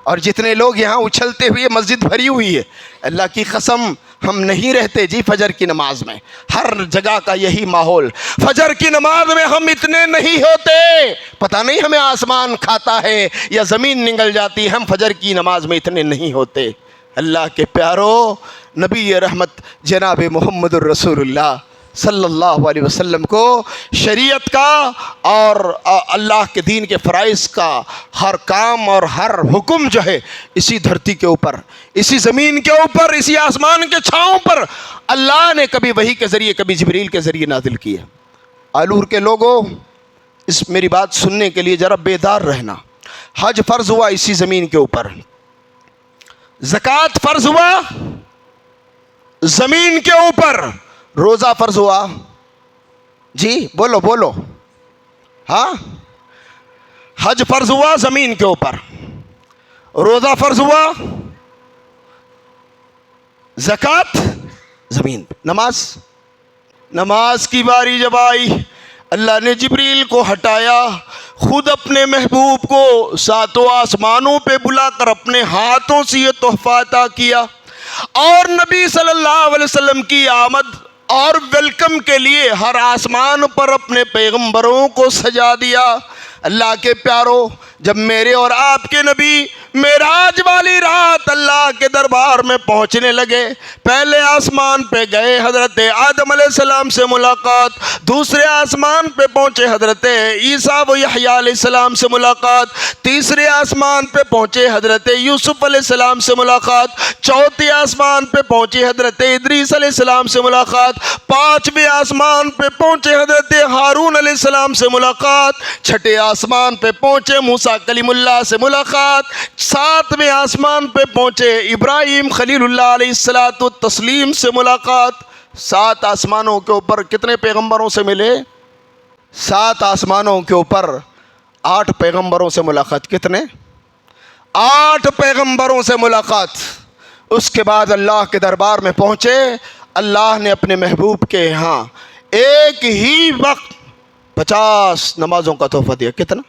اور جتنے لوگ یہاں اچھلتے ہوئے مسجد بھری ہوئی ہے, اللہ کی قسم ہم نہیں رہتے جی فجر کی نماز میں. ہر جگہ کا یہی ماحول, فجر کی نماز میں ہم اتنے نہیں ہوتے, پتہ نہیں ہمیں آسمان کھاتا ہے یا زمین نگل جاتی, ہم فجر کی نماز میں اتنے نہیں ہوتے. اللہ کے پیارو, نبی رحمت جناب محمد الرسول اللہ صلی اللہ علیہ وسلم کو شریعت کا اور اللہ کے دین کے فرائض کا ہر کام اور ہر حکم جو ہے اسی دھرتی کے اوپر, اسی زمین کے اوپر, اسی آسمان کے چھاؤں پر اللہ نے کبھی وحی کے ذریعے کبھی جبریل کے ذریعے نازل کیا. آلور کے لوگوں اس میری بات سننے کے لیے ذرا بیدار رہنا. حج فرض ہوا اسی زمین کے اوپر, زکوٰۃ فرض ہوا زمین کے اوپر, روزہ فرض ہوا, جی بولو بولو, ہاں حج فرض ہوا زمین کے اوپر, روزہ فرض ہوا, زکوٰۃ زمین پہ, نماز کی باری جب آئی اللہ نے جبریل کو ہٹایا, خود اپنے محبوب کو ساتوں آسمانوں پہ بلا کر اپنے ہاتھوں سے یہ تحفہ عطا کیا, اور نبی صلی اللہ علیہ وسلم کی آمد اور ویلکم کے لیے ہر آسمان پر اپنے پیغمبروں کو سجا دیا. اللہ کے پیارو, جب میرے اور آپ کے نبی معراج والی رات اللہ کے دربار میں پہنچنے لگے, پہلے آسمان پہ گئے, حضرت آدم علیہ السلام سے ملاقات, دوسرے آسمان پہ پہنچے حضرت عیسیٰ و یحییٰ علیہ السلام سے ملاقات, تیسرے آسمان پہ پہنچے حضرت یوسف علیہ السلام سے ملاقات, چوتھے آسمان پہ پہنچے حضرت ادریس علیہ السلام سے ملاقات, پانچویں آسمان پہ پہنچے حضرت ہارون علیہ السلام سے ملاقات, چھٹے آسمان پہ پہنچے موسیٰ کلیم اللہ سے ملاقات, ساتویں آسمان پہ پہنچے ابراہیم خلیل اللہ علیہ الصلاۃ والتسلیم سے ملاقات. 7 آسمانوں کے اوپر کتنے پیغمبروں سے ملے؟ 7 آسمانوں کے اوپر 8 پیغمبروں سے ملاقات. کتنے؟ 8 پیغمبروں سے ملاقات. اس کے بعد اللہ کے دربار میں پہنچے, اللہ نے اپنے محبوب کے ہاں ایک ہی وقت 50 نمازوں کا تحفہ دیا. کتنا؟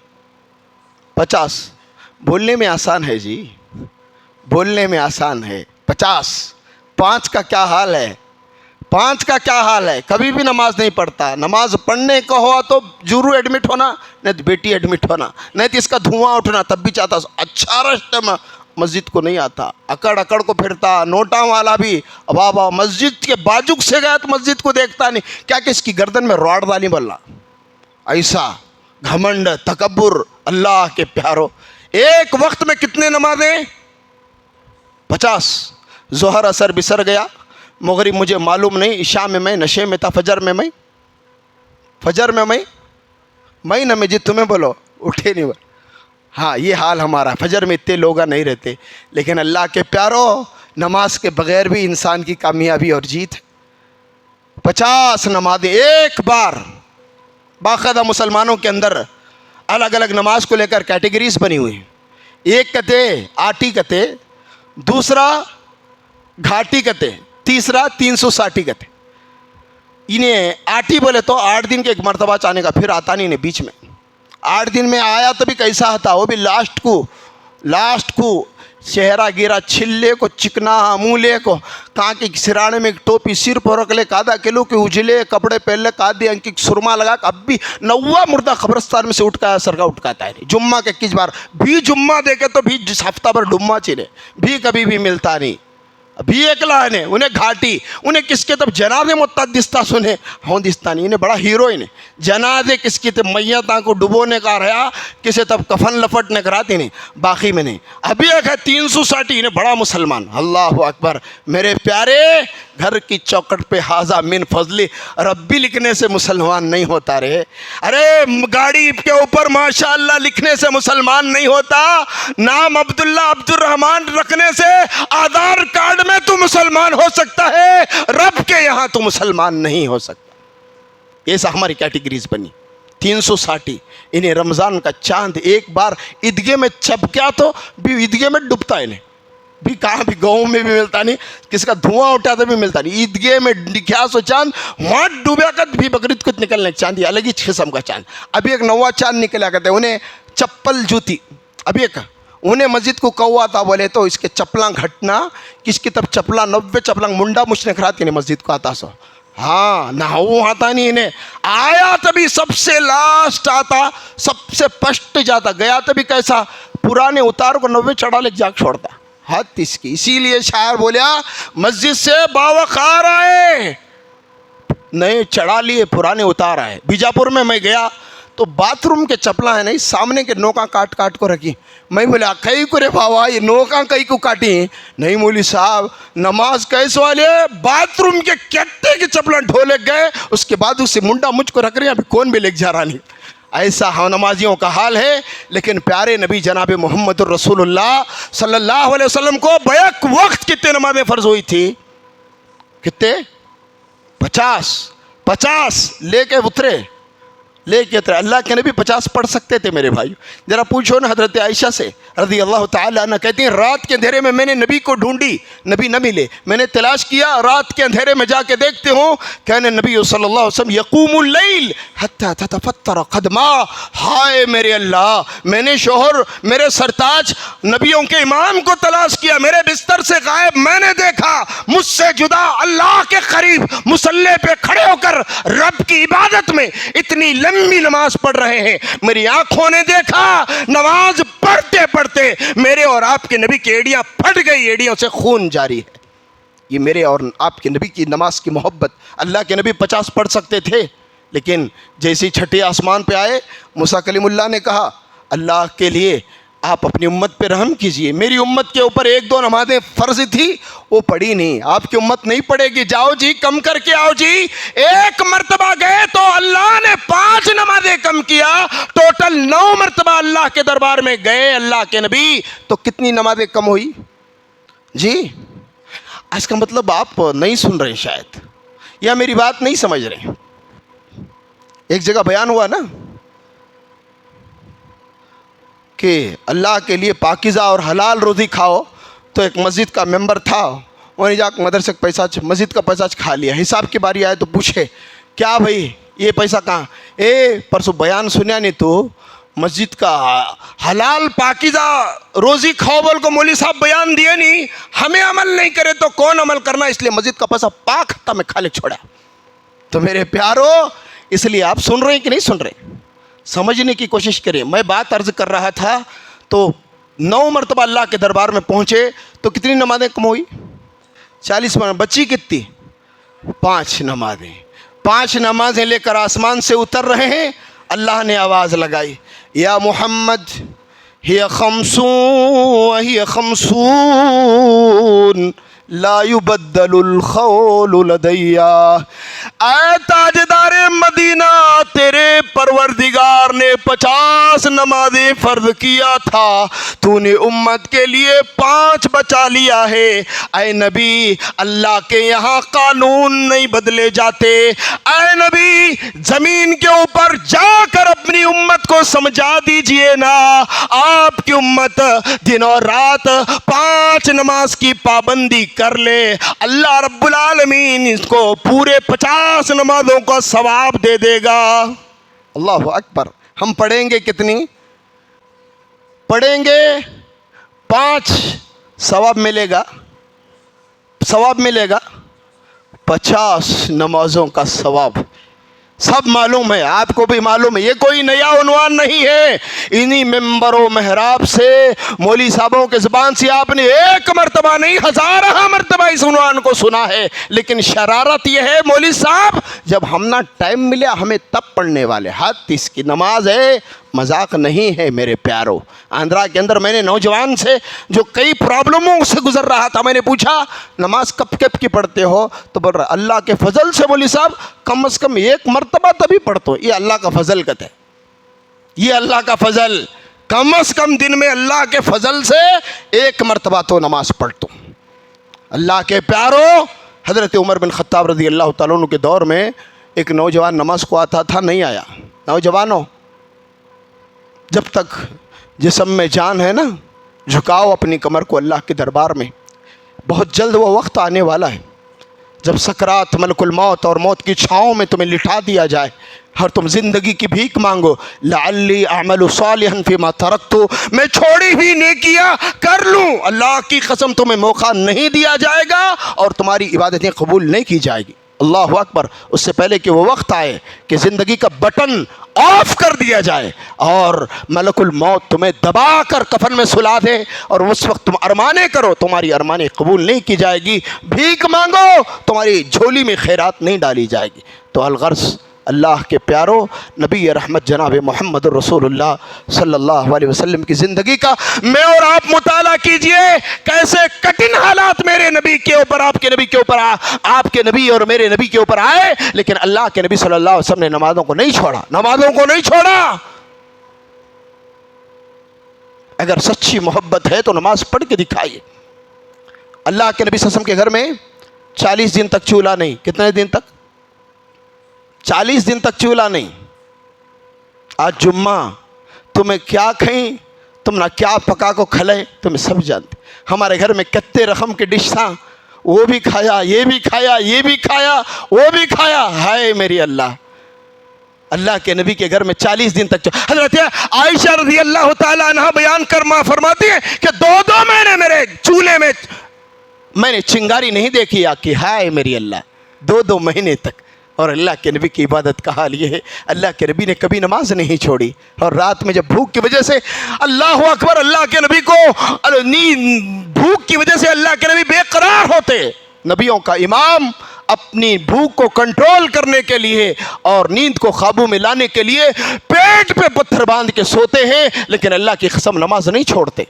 50. بولنے میں آسان ہے جی, بولنے میں آسان ہے. 50. 5 کا کیا حال ہے؟ 5 کا کیا حال ہے؟ کبھی بھی نماز نہیں پڑھتا. نماز پڑھنے کا ہوا تو جورو ایڈمٹ ہونا, نہیں تو بیٹی ایڈمٹ ہونا, نہیں تو اس کا دھواں اٹھنا, تب بھی چاہتا اچھا رشتہ میں مسجد کو نہیں آتا, اکڑ اکڑ کو پھرتا. نوٹاں والا بھی بابا مسجد کے باجوک سے گیا تو مسجد کو دیکھتا نہیں, کیا کہ اس کی گردن میں راڈ ڈالی بولنا. ایسا گھمنڈ تکبر. اللہ کے پیارو, ایک وقت میں کتنے نمازیں؟ 50. ظہر اثر بسر گیا, مغرب مجھے معلوم نہیں, عشاء میں میں نشے میں تھا, فجر میں میں نہ مسجد تمہیں بولو اٹھے نہیں. ہاں یہ حال ہمارا, فجر میں اتنے لوگ نہیں رہتے, لیکن اللہ کے پیارو نماز کے بغیر بھی انسان کی کامیابی اور جیت ہے. 50 نمازیں ایک بار. باقاعدہ مسلمانوں کے اندر الگ الگ نماز کو لے کر کیٹیگریز بنی ہوئی ہیں. ایک کہتے آٹی کہتے, دوسرا گھاٹی کہتے, تیسرا 360 کہتے. انہیں آٹی بولے تو 8 دن کے ایک مرتبہ چاہنے کا, پھر آتا نہیں بیچ میں. 8 دن میں آیا تو بھی کیسا تھا, وہ بھی لاسٹ کو چہرہ گیرا, چھلے کو چکنا مولے کو, کہاں کی سرانے میں ایک ٹوپی سر پر رکھ لے, آدھا کلو کے اجلے کپڑے پہن لے, آدھی انکی سرما لگا, اب بھی 9واں مردہ قبرستان میں سے اٹھکایا سر کا اٹھکاتا ہے. جمعہ کے 21 بار بھی جمعہ دیکھے تو بھی ہفتہ بھر ڈمہ چلے بھی کبھی بھی ملتا نہیں. بھی اکلا ہے, انہیں گھاٹی, انہیں کس کے تب جنازے متعدستہ سنے ہوں دستانی, انہیں بڑا ہیروئن ہے. جنازے کس کی تب میتاں کو ڈبونے کا رہا, کسے تب کفن لپٹنے کراتی نہیں, باقی میں نہیں. ابھی ایک ہے 360, انہیں بڑا مسلمان. اللہ اکبر. میرے پیارے, گھر کی چوکٹ پہ حاضہ من فضلی ربی لکھنے سے مسلمان نہیں ہوتا رہے. ارے گاڑی کے اوپر ماشاءاللہ لکھنے سے مسلمان نہیں ہوتا, نام عبداللہ عبد الرحمن رکھنے سے آدھار کارڈ میں تو مسلمان ہو سکتا ہے, رب کے یہاں تو مسلمان نہیں ہو سکتا. ایسا ہماری کیٹیگریز بنی. 360. انہیں رمضان کا چاند ایک بار عیدگاہ میں چپکیا تو بھی عیدگاہ میں ڈوبتا, انہیں بھی کہاں بھی گاؤں میں بھی ملتا نہیں, کسی کا دھواں اٹھا تو بھی ملتا نہیں. عیدگاہ میں دکھا سو چاند, وہاں ڈوبیا کر بھی بقرعید کچھ نکلنے چاند, الگ ہی قسم کا چاند. ابھی ایک 9واں چاند نکلا کرتے, انہیں چپل جوتی. ابھی ایک انہیں مسجد کو کہوا تھا, بولے تو اس کے چپلاں گھٹنا, کس کی تب چپلاں 90 چپلاں منڈا مچھنے کھراتی نہیں مسجد کو آتا سو. ہاں نہ وہ آتا نہیں, انہیں آیا تبھی سب سے لاسٹ آتا, سب سے پشٹ جاتا, گیا تبھی کیسا پرانے اتار کو 90 چڑھا لے جاگ چھوڑتا. حد اس کی. اسی لیے شاعر بولیا مسجد سے باوقار آئے, نئے چڑھا لیے پرانے اتار آئے. بیجاپور میں گیا تو باتھ روم کے چپلاں ہیں نہیں, سامنے کے نوکاں کاٹ کاٹ کو رکھی. میں بولا کئی کو رے بھاوا, یہ نوکاں کئی کو کاٹی نہیں. مولوی صاحب نماز کیسے والے, باتھ روم کے کٹے کے چپلاں ڈھولے گئے, اس کے بعد اسے منڈا مجھ کو رکھ رہے ہیں, ابھی کون بھی لے جا رہا نہیں. ایسا ہم نمازیوں کا حال ہے. لیکن پیارے نبی جناب محمد الرسول اللہ صلی اللہ علیہ وسلم کو بیک وقت کتنے نمازیں فرض ہوئی تھی؟ کتنے؟ 50 لے کے اترے. اللہ کے نبی 50 پڑھ سکتے تھے میرے بھائی. ذرا پوچھو نا حضرت عائشہ سے رضی اللہ تعالی عنہ، کہتی ہیں رات کے اندھیرے میں میں نے نبی کو ڈھونڈی، نبی نہ ملے، میں نے تلاش کیا، رات کے اندھیرے میں جا کے دیکھتے ہوں کہنے نبی صلی اللہ علیہ وسلم یقوم اللیل حتی تتفتر قدما. ہائے میرے اللہ، میں نے شوہر میرے سرتاج نبیوں کے امام کو تلاش کیا، میرے بستر سے غائب، میں نے دیکھا مجھ سے جدا اللہ کے قریب مصلی پہ کھڑے ہو کر رب کی عبادت میں اتنی لمبی نماز پڑھ رہے ہیں. میری آنکھوں نے دیکھا نماز پڑھتے پڑھتے میرے اور آپ کے نبی کی ایڑیاں پھٹ گئی، ایڑیوں سے خون جاری ہے. یہ میرے اور آپ کے نبی کی نماز کی محبت. اللہ کے نبی 50 پڑھ سکتے تھے، لیکن جیسے چھٹے آسمان پہ آئے موسیٰ کلیم اللہ نے کہا اللہ کے لیے آپ اپنی امت پہ رحم کیجئے. میری امت کے اوپر 1-2 نمازیں فرض تھی وہ پڑھی نہیں، آپ کی امت نہیں پڑھے گی. جاؤ جی کم کر کے آؤ جی. 1 مرتبہ گئے تو اللہ نے 5 نمازیں کم کیا، ٹوٹل 9 مرتبہ اللہ کے دربار میں گئے اللہ کے نبی، تو کتنی نمازیں کم ہوئی جی؟ اس کا مطلب آپ نہیں سن رہے شاید، یا میری بات نہیں سمجھ رہے. ایک جگہ بیان ہوا نا کہ اللہ کے لیے پاکیزہ اور حلال روزی کھاؤ، تو ایک مسجد کا ممبر تھا، وہ نے جا کے مدرسے کا پیسہ مسجد کا پیسہ کھا لیا. حساب کی باری آئے تو پوچھے کیا بھائی یہ پیسہ کہاں؟ پرسوں بیان سنیا نہیں تو مسجد کا حلال پاکیزہ روزی کھاؤ بول کو مولوی صاحب بیان دیے نہیں، ہمیں عمل نہیں کرے تو کون عمل کرنا، اس لیے مسجد کا پیسہ پاک ہتھا میں کھا لے چھوڑا. تو میرے پیارو اس لیے آپ سن رہے ہیں کہ نہیں سن رہے؟ سمجھنے کی کوشش کریں. میں بات عرض کر رہا تھا تو 9 مرتبہ اللہ کے دربار میں پہنچے تو کتنی نمازیں کم ہوئی؟ 40 بچی کتنی؟ 5 نمازیں. 5 نمازیں لے کر آسمان سے اتر رہے ہیں. اللہ نے آواز لگائی یا محمد ہی خمسون لا يبدل القول لدی. اے تاجدار مدینہ، تیرے پروردگار نے 50 نمازیں فرض کیا تھا، تو نے امت کے لیے 5 بچا لیا ہے. اے نبی اللہ کے یہاں قانون نہیں بدلے جاتے. اے نبی زمین کے اوپر جا کر اپنی امت کو سمجھا دیجئے نا، آپ کی امت دن اور رات 5 نماز کی پابندی کر لے، اللہ رب العالمین اس کو پورے 50 نمازوں کا ثواب دے دے گا. اللہ اکبر. ہم پڑھیں گے کتنی؟ پڑھیں گے 5، ثواب ملے گا. 50 نمازوں کا ثواب. سب معلوم ہے، آپ کو بھی معلوم ہے، یہ کوئی نیا عنوان نہیں ہے. انہی ممبر و محراب سے مولوی صاحبوں کے زبان سے آپ نے 1 مرتبہ نہیں 1000 مرتبہ اس عنوان کو سنا ہے. لیکن شرارت یہ ہے مولوی صاحب جب ہم نہ ٹائم ملے ہمیں تب پڑھنے والے. حد اس کی نماز ہے، مذاق نہیں ہے میرے پیارو. آندھرا کے اندر میں نے نوجوان سے جو کئی پرابلموں سے گزر رہا تھا، میں نے پوچھا نماز کب کب کی پڑھتے ہو؟ تو بول رہا اللہ کے فضل سے مولوی صاحب کم از کم 1 مرتبہ تبھی پڑھتا ہوں. یہ اللہ کا فضل کہتے ہیں، یہ اللہ کا فضل. کم از کم دن میں اللہ کے فضل سے 1 مرتبہ تو نماز پڑھتا ہوں. اللہ کے پیارو، حضرت عمر بن خطاب رضی اللہ تعالیٰ عنہ کے دور میں ایک نوجوان نماز کو آتا تھا، نہیں آیا. نوجوانوں جب تک جسم میں جان ہے نا، جھکاؤ اپنی کمر کو اللہ کے دربار میں. بہت جلد وہ وقت آنے والا ہے جب سکرات ملک الموت اور موت کی چھاؤں میں تمہیں لٹا دیا جائے اور تم زندگی کی بھیک مانگو. لعلی اعمل صالحا فیما ترکت، میں چھوڑی ہوئی نیکیاں کر لوں. اللہ کی قسم تمہیں موقع نہیں دیا جائے گا اور تمہاری عبادتیں قبول نہیں کی جائے گی. اللہ اکبر. اس سے پہلے کہ وہ وقت آئے کہ زندگی کا بٹن آف کر دیا جائے اور ملک الموت تمہیں دبا کر کفن میں سلا دے اور اس وقت تم ارمانے کرو، تمہاری ارمانے قبول نہیں کی جائے گی. بھیک مانگو، تمہاری جھولی میں خیرات نہیں ڈالی جائے گی. تو الغرض اللہ کے پیارو، نبی رحمت جناب محمد رسولullah صلی اللہ علیہ وسلم کی زندگی کا میں اور آپ مطالعہ کیجئے، کیسے کٹن حالات میرے نبی کے اوپر، آپ کے نبی کے اوپر، آپ کے نبی اور میرے نبی کے اوپر آئے، لیکن اللہ کے نبی صلی اللہ علیہ وسلم نے نمازوں کو نہیں چھوڑا، نمازوں کو نہیں چھوڑا۔ اگر سچی محبت ہے تو نماز پڑھ کے دکھائیے۔ اللہ کے نبی صلی اللہ علیہ وسلم کے گھر میں 40 دن تک چولہا نہیں۔ کتنے دن تک؟ 40 دن تک چولہا نہیں۔ آج جمعہ، تمہیں کیا کھائیں، تم نہ کیا پکا کو کھلائے، تمہیں سب جانتے۔ ہمارے گھر میں کتے رقم کے ڈش تھا، وہ بھی کھایا، یہ بھی کھایا، یہ بھی کھایا، وہ بھی کھایا۔ ہائے میری اللہ کے نبی کے گھر میں 40 دن تک حضرت عائشہ رضی اللہ تعالیٰ عنہ بیان فرماتی ہے کہ 2 مہینے میرے چولہے میں میں نے چنگاری نہیں دیکھی آگ کی۔ ہائے میری اللہ، 2 مہینے تک۔ اور اللہ کے نبی کی عبادت کا حال یہ ہے، اللہ کے نبی نے کبھی نماز نہیں چھوڑی، اور رات میں جب بھوک کی وجہ سے، اللہ اکبر، اللہ کے نبی کو بھوک کی وجہ سے اللہ کے نبی بے قرار ہوتے، نبیوں کا امام اپنی بھوک کو کنٹرول کرنے کے لیے اور نیند کو قابو میں لانے کے لیے پیٹ پہ پتھر باندھ کے سوتے ہیں، لیکن اللہ کی قسم نماز نہیں چھوڑتے۔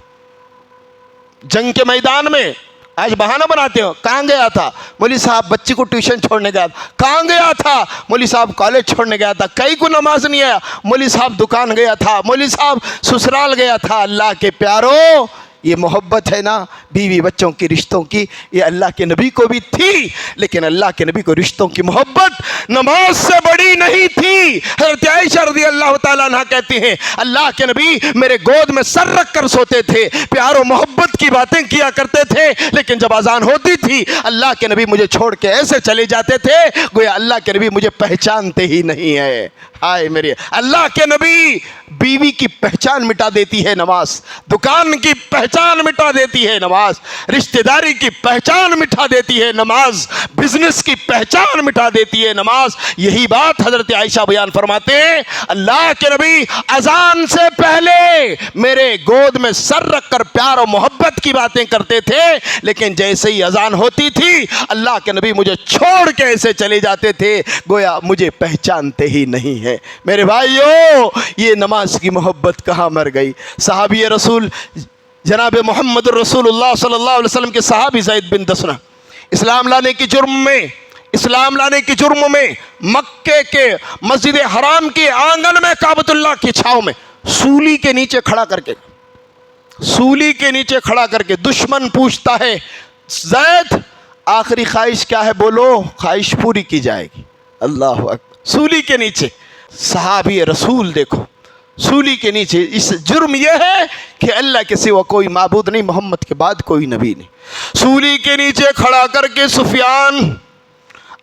جنگ کے میدان میں آج بہانہ بناتے ہو، کہاں گیا تھا؟ مولوی صاحب بچی کو ٹیوشن چھوڑنے گیا تھا۔ کہاں گیا تھا؟ مولوی صاحب کالج چھوڑنے گیا تھا۔ کئی کو نماز نہیں آیا۔ مولوی صاحب دکان گیا تھا، مولوی صاحب سسرال گیا تھا۔ اللہ کے پیارو، یہ محبت ہے نا بیوی بچوں کی، رشتوں کی، یہ اللہ کے نبی کو بھی تھی، لیکن اللہ کے نبی کو رشتوں کی محبت نماز سے بڑی نہیں تھی۔ حضرت عائشہ رضی اللہ تعالیٰ عنہ کہتی ہیں اللہ کے نبی میرے گود میں سر رکھ کر سوتے تھے، پیار و محبت کی باتیں کیا کرتے تھے، لیکن جب اذان ہوتی تھی اللہ کے نبی مجھے چھوڑ کے ایسے چلے جاتے تھے گویا اللہ کے نبی مجھے پہچانتے ہی نہیں ہے۔ ہائے میرے اللہ کے نبی، بیوی کی پہچان مٹا دیتی ہے نماز، دکان کی پہچان مٹا دیتی ہے نماز، رشتہ داری کی پہچان مٹا دیتی ہے نماز، بزنس کی پہچان مٹا دیتی ہے نماز۔ یہی بات حضرت عائشہ بیان فرماتے ہیں اللہ کے نبی اذان سے پہلے میرے گود میں سر رکھ کر پیار و محبت کی باتیں کرتے تھے، لیکن جیسے ہی اذان ہوتی تھی اللہ کے نبی مجھے چھوڑ کے ایسے چلے جاتے تھے گویا مجھے پہچانتے ہی نہیں ہے۔ میرے بھائیو، یہ نماز کی محبت کہاں مر گئی؟ صحابی رسول جناب محمد رسول اللہ صلی اللہ علیہ وسلم کے صحابی زید بن دسنہ اسلام لانے کی جرم میں مکے کے مسجد حرام کے آنگن میں کعبۃ اللہ کی چھاؤں میں سولی کے نیچے کھڑا کر کے دشمن پوچھتا ہے زید آخری خواہش کیا ہے؟ بولو، خواہش پوری کی جائے گی۔ اللہ اکبر، سولی کے نیچے صحابی رسول، دیکھو سولی کے نیچے۔ اس جرم یہ ہے کہ اللہ کے سوا کوئی معبود نہیں، محمد کے بعد کوئی نبی نہیں۔ سولی کے نیچے کھڑا کر کے سفیان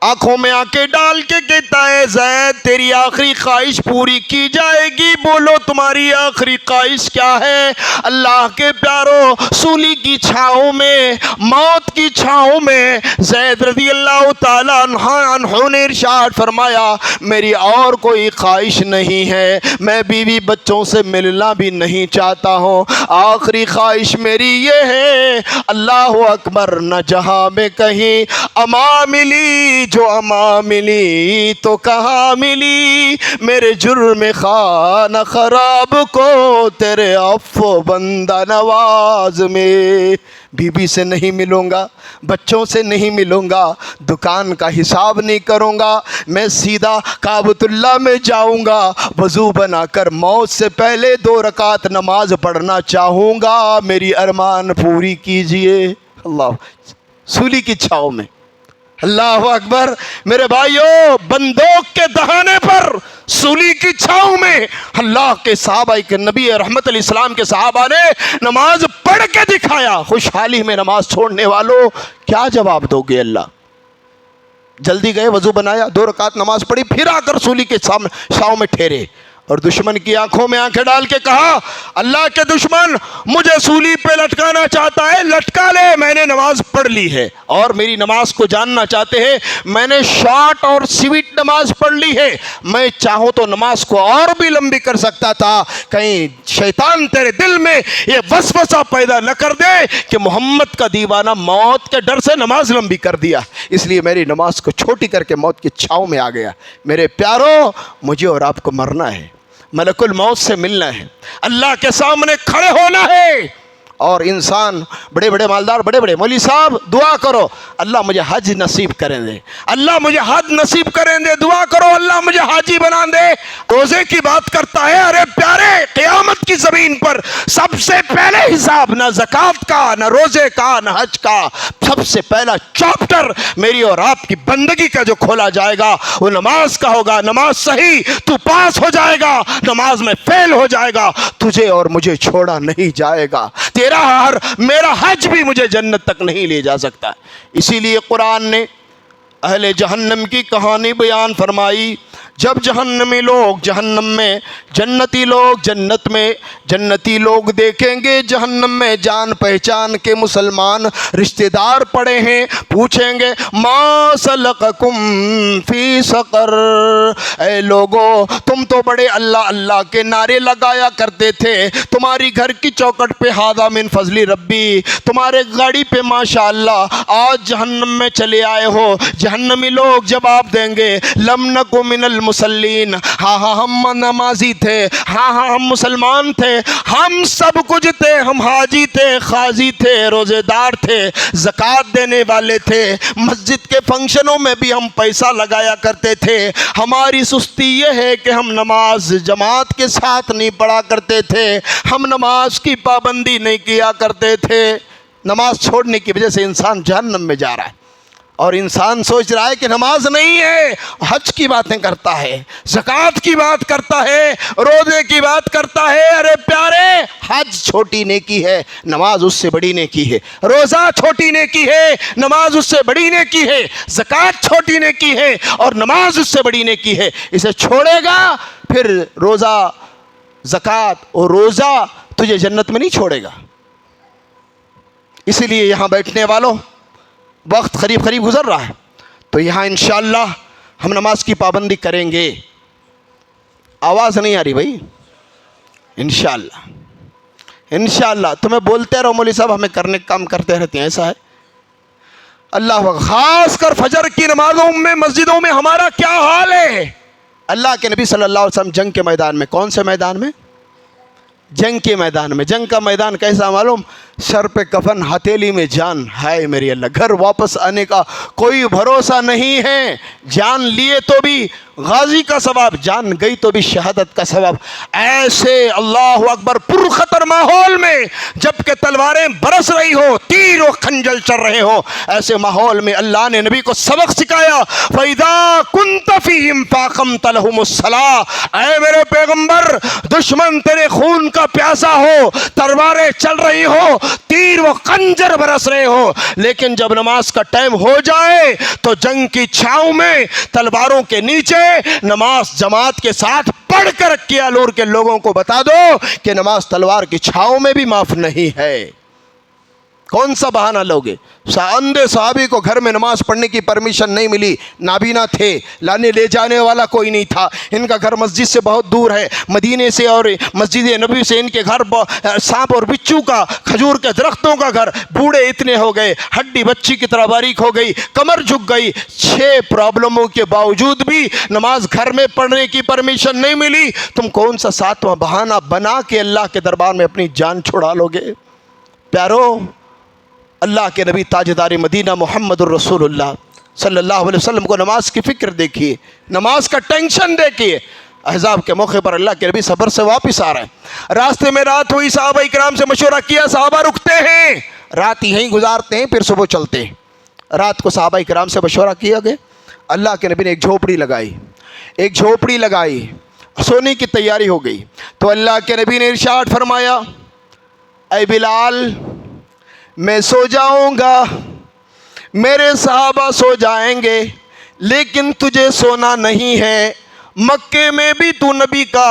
آنکھوں میں آنکھیں ڈال کے کہتا ہے زید تیری آخری خواہش پوری کی جائے گی، بولو تمہاری آخری خواہش کیا ہے؟ اللہ کے پیارو، سولی کی چھاؤں میں، موت کی چھاؤں میں زید رضی اللہ تعالیٰ عنہ نے ارشاد فرمایا میری اور کوئی خواہش نہیں ہے، میں بیوی بچوں سے ملنا بھی نہیں چاہتا ہوں، آخری خواہش میری یہ ہے اللہ اکبر، نہ جہاں میں کہیں اما ملی، جو اما ملی تو کہاں ملی، میرے جرم خانہ خراب کو تیرے عفو بندہ نواز میں۔ بیوی سے نہیں ملوں گا، بچوں سے نہیں ملوں گا، دکان کا حساب نہیں کروں گا، میں سیدھا کعبۃ اللہ میں جاؤں گا، وضو بنا کر موت سے پہلے 2 رکعت نماز پڑھنا چاہوں گا، میری ارمان پوری کیجئے۔ اللہ، سولی کی چھاؤں میں، اللہ اکبر میرے بھائیو، بندوق کے دہانے پر سولی کی چھاؤں میں اللہ کے صحابہ کے نبی رحمت علیہ السلام کے صحابہ نے نماز پڑھ کے دکھایا۔ خوشحالی میں نماز چھوڑنے والوں کیا جواب دو گے؟ اللہ جلدی گئے، وضو بنایا، 2 رکعت نماز پڑھی، پھر آ کر سولی کے چھاؤں میں ٹھہرے، اور دشمن کی آنکھوں میں آنکھیں ڈال کے کہا اللہ کے دشمن مجھے سولی پہ لٹکانا چاہتا ہے، لٹکا لے، میں نے نماز پڑھ لی ہے۔ اور میری نماز کو جاننا چاہتے ہیں، میں نے شارٹ اور سویٹ نماز پڑھ لی ہے، میں چاہوں تو نماز کو اور بھی لمبی کر سکتا تھا، کہیں شیطان تیرے دل میں یہ وسوسہ پیدا نہ کر دے کہ محمد کا دیوانہ موت کے ڈر سے نماز لمبی کر دیا، اس لیے میری نماز کو چھوٹی کر کے موت کی چھاؤں میں آ گیا۔ میرے پیارو، مجھے اور آپ کو مرنا ہے، ملک الموت سے ملنا ہے، اللہ کے سامنے کھڑے ہونا ہے۔ اور انسان بڑے بڑے مالدار، بڑے بڑے مولوی صاحب دعا کرو اللہ مجھے حج نصیب کریں دے، اللہ مجھے حج نصیب کریں دے، دعا کرو اللہ مجھے حاجی بنا دے۔ روزے کی بات کرتا ہے، ارے پیارے، قیامت کی زمین پر سب سے پہلے حساب نہ زکوٰۃ کا، نہ روزے کا، نہ حج کا، سب سے پہلا چاپٹر میری اور آپ کی بندگی کا جو کھولا جائے گا وہ نماز کا ہوگا۔ نماز صحیح تو پاس ہو جائے گا، نماز میں فیل ہو جائے گا تجھے اور مجھے چھوڑا نہیں جائے گا، میرا حج بھی مجھے جنت تک نہیں لے جا سکتا۔ اسی لیے قرآن نے اہل جہنم کی کہانی بیان فرمائی۔ جب جہنمی لوگ جہنم میں، جنتی لوگ جنت میں، جنتی لوگ دیکھیں گے جہنم میں جان پہچان کے مسلمان رشتہ دار پڑے ہیں، پوچھیں گے ما سلککم فی سقر، اے لوگو تم تو بڑے اللہ اللہ کے نعرے لگایا کرتے تھے، تمہاری گھر کی چوکٹ پہ ھذا من فضل ربی، تمہارے گاڑی پہ ماشاءاللہ آج جہنم میں چلے آئے ہو۔ جہنمی لوگ جواب دیں گے لم نکو من المصلین، ہاں ہاں ہم نمازی تھے، ہاں ہاں ہم مسلمان تھے، ہم سب کچھ تھے، ہم حاجی تھے، قاضی تھے، روزے دار تھے، زکوٰۃ دینے والے تھے، مسجد کے فنکشنوں میں بھی ہم پیسہ لگایا کرتے تھے، ہماری سستی یہ ہے کہ ہم نماز جماعت کے ساتھ نہیں پڑھا کرتے تھے، ہم نماز کی پابندی نہیں کیا کرتے تھے۔ نماز چھوڑنے کی وجہ سے انسان جہنم میں جا رہا ہے، اور انسان سوچ رہا ہے کہ نماز نہیں ہے، حج کی باتیں کرتا ہے، زکوٰۃ کی بات کرتا ہے، روزے کی بات کرتا ہے۔ ارے پیارے، حج چھوٹی نیکی ہے، نماز اس سے بڑی نیکی ہے، روزہ چھوٹی نیکی ہے، نماز اس سے بڑی نیکی ہے، زکوٰۃ چھوٹی نیکی ہے اور نماز اس سے بڑی نیکی ہے۔ اسے چھوڑے گا پھر روزہ، زکوٰۃ اور روزہ تجھے جنت میں نہیں چھوڑے گا۔ اسی لیے یہاں بیٹھنے والوں، وقت قریب قریب گزر رہا ہے، تو یہاں انشاءاللہ ہم نماز کی پابندی کریں گے۔ آواز نہیں آ رہی بھائی؟ انشاءاللہ انشاءاللہ تمہیں بولتے رہو مولوی صاحب، ہمیں کرنے کا کام کرتے رہتے ہیں، ایسا ہے۔ اللہ خاص کر فجر کی نمازوں میں مسجدوں میں ہمارا کیا حال ہے؟ اللہ کے نبی صلی اللہ علیہ وسلم جنگ کے میدان میں، کون سے میدان میں؟ جنگ کے میدان میں۔ جنگ کا میدان کیسا معلوم؟ سر پہ کفن، ہتھیلی میں جان، ہائے میری اللہ، گھر واپس آنے کا کوئی بھروسہ نہیں ہے۔ جان لیے تو بھی غازی کا ثواب، جان گئی تو بھی شہادت کا ثواب۔ ایسے اللہ اکبر پرخطر ماحول میں جب کہ تلواریں برس رہی ہو، تیر و خنجر چل رہے ہو، ایسے ماحول میں اللہ نے نبی کو سبق سکھایا، فَإِذَا كُنْتَ فِيهِمْ فَأَقَمْتَ لَهُمُ الصَّلَاةَ، اے میرے پیغمبر، دشمن تیرے خون کا پیاسا ہو، تلواریں چل رہی ہو، تیر و خنجر برس رہے ہو، لیکن جب نماز کا ٹائم ہو جائے تو جنگ کی چھاؤں میں تلواروں کے نیچے نماز جماعت کے ساتھ پڑھ کر کیا لور کے لوگوں کو بتا دو کہ نماز تلوار کی چھاؤں میں بھی معاف نہیں ہے۔ کون سا بہانہ لوگے؟ اندھے صحابی کو گھر میں نماز پڑھنے کی پرمیشن نہیں ملی، نابینا تھے، لانے لے جانے والا کوئی نہیں تھا، ان کا گھر مسجد سے بہت دور ہے، مدینے سے اور مسجد نبی سے ان کے گھر سانپ اور بچھو کا، کھجور کے درختوں کا گھر، بوڑھے اتنے ہو گئے، ہڈی بچی کی طرح باریک ہو گئی، کمر جھک گئی، 6 پرابلموں کے باوجود بھی نماز گھر میں پڑھنے کی پرمیشن نہیں ملی، تم کون سا 7واں بہانہ بنا کے اللہ کے دربار میں اپنی جان چھڑا لو گے؟ پیارو، اللہ کے نبی تاجدار مدینہ محمد الرسول اللہ صلی اللہ علیہ وسلم کو نماز کی فکر دیکھیے، نماز کا ٹینشن دیکھیے۔ احزاب کے موقع پر اللہ کے نبی سفر سے واپس آ رہے ہیں، راستے میں رات ہوئی، صحابہ اکرام سے مشورہ کیا، صحابہ رکتے ہیں، رات یہیں گزارتے ہیں پھر صبح چلتے ہیں۔ رات کو صحابہ اکرام سے مشورہ کیا گیا، اللہ کے نبی نے ایک جھوپڑی لگائی، سونے کی تیاری ہو گئی، تو اللہ کے نبی نے ارشاد فرمایا، اے بلال، میں سو جاؤں گا، میرے صحابہ سو جائیں گے، لیکن تجھے سونا نہیں ہے، مکے میں بھی تو نبی کا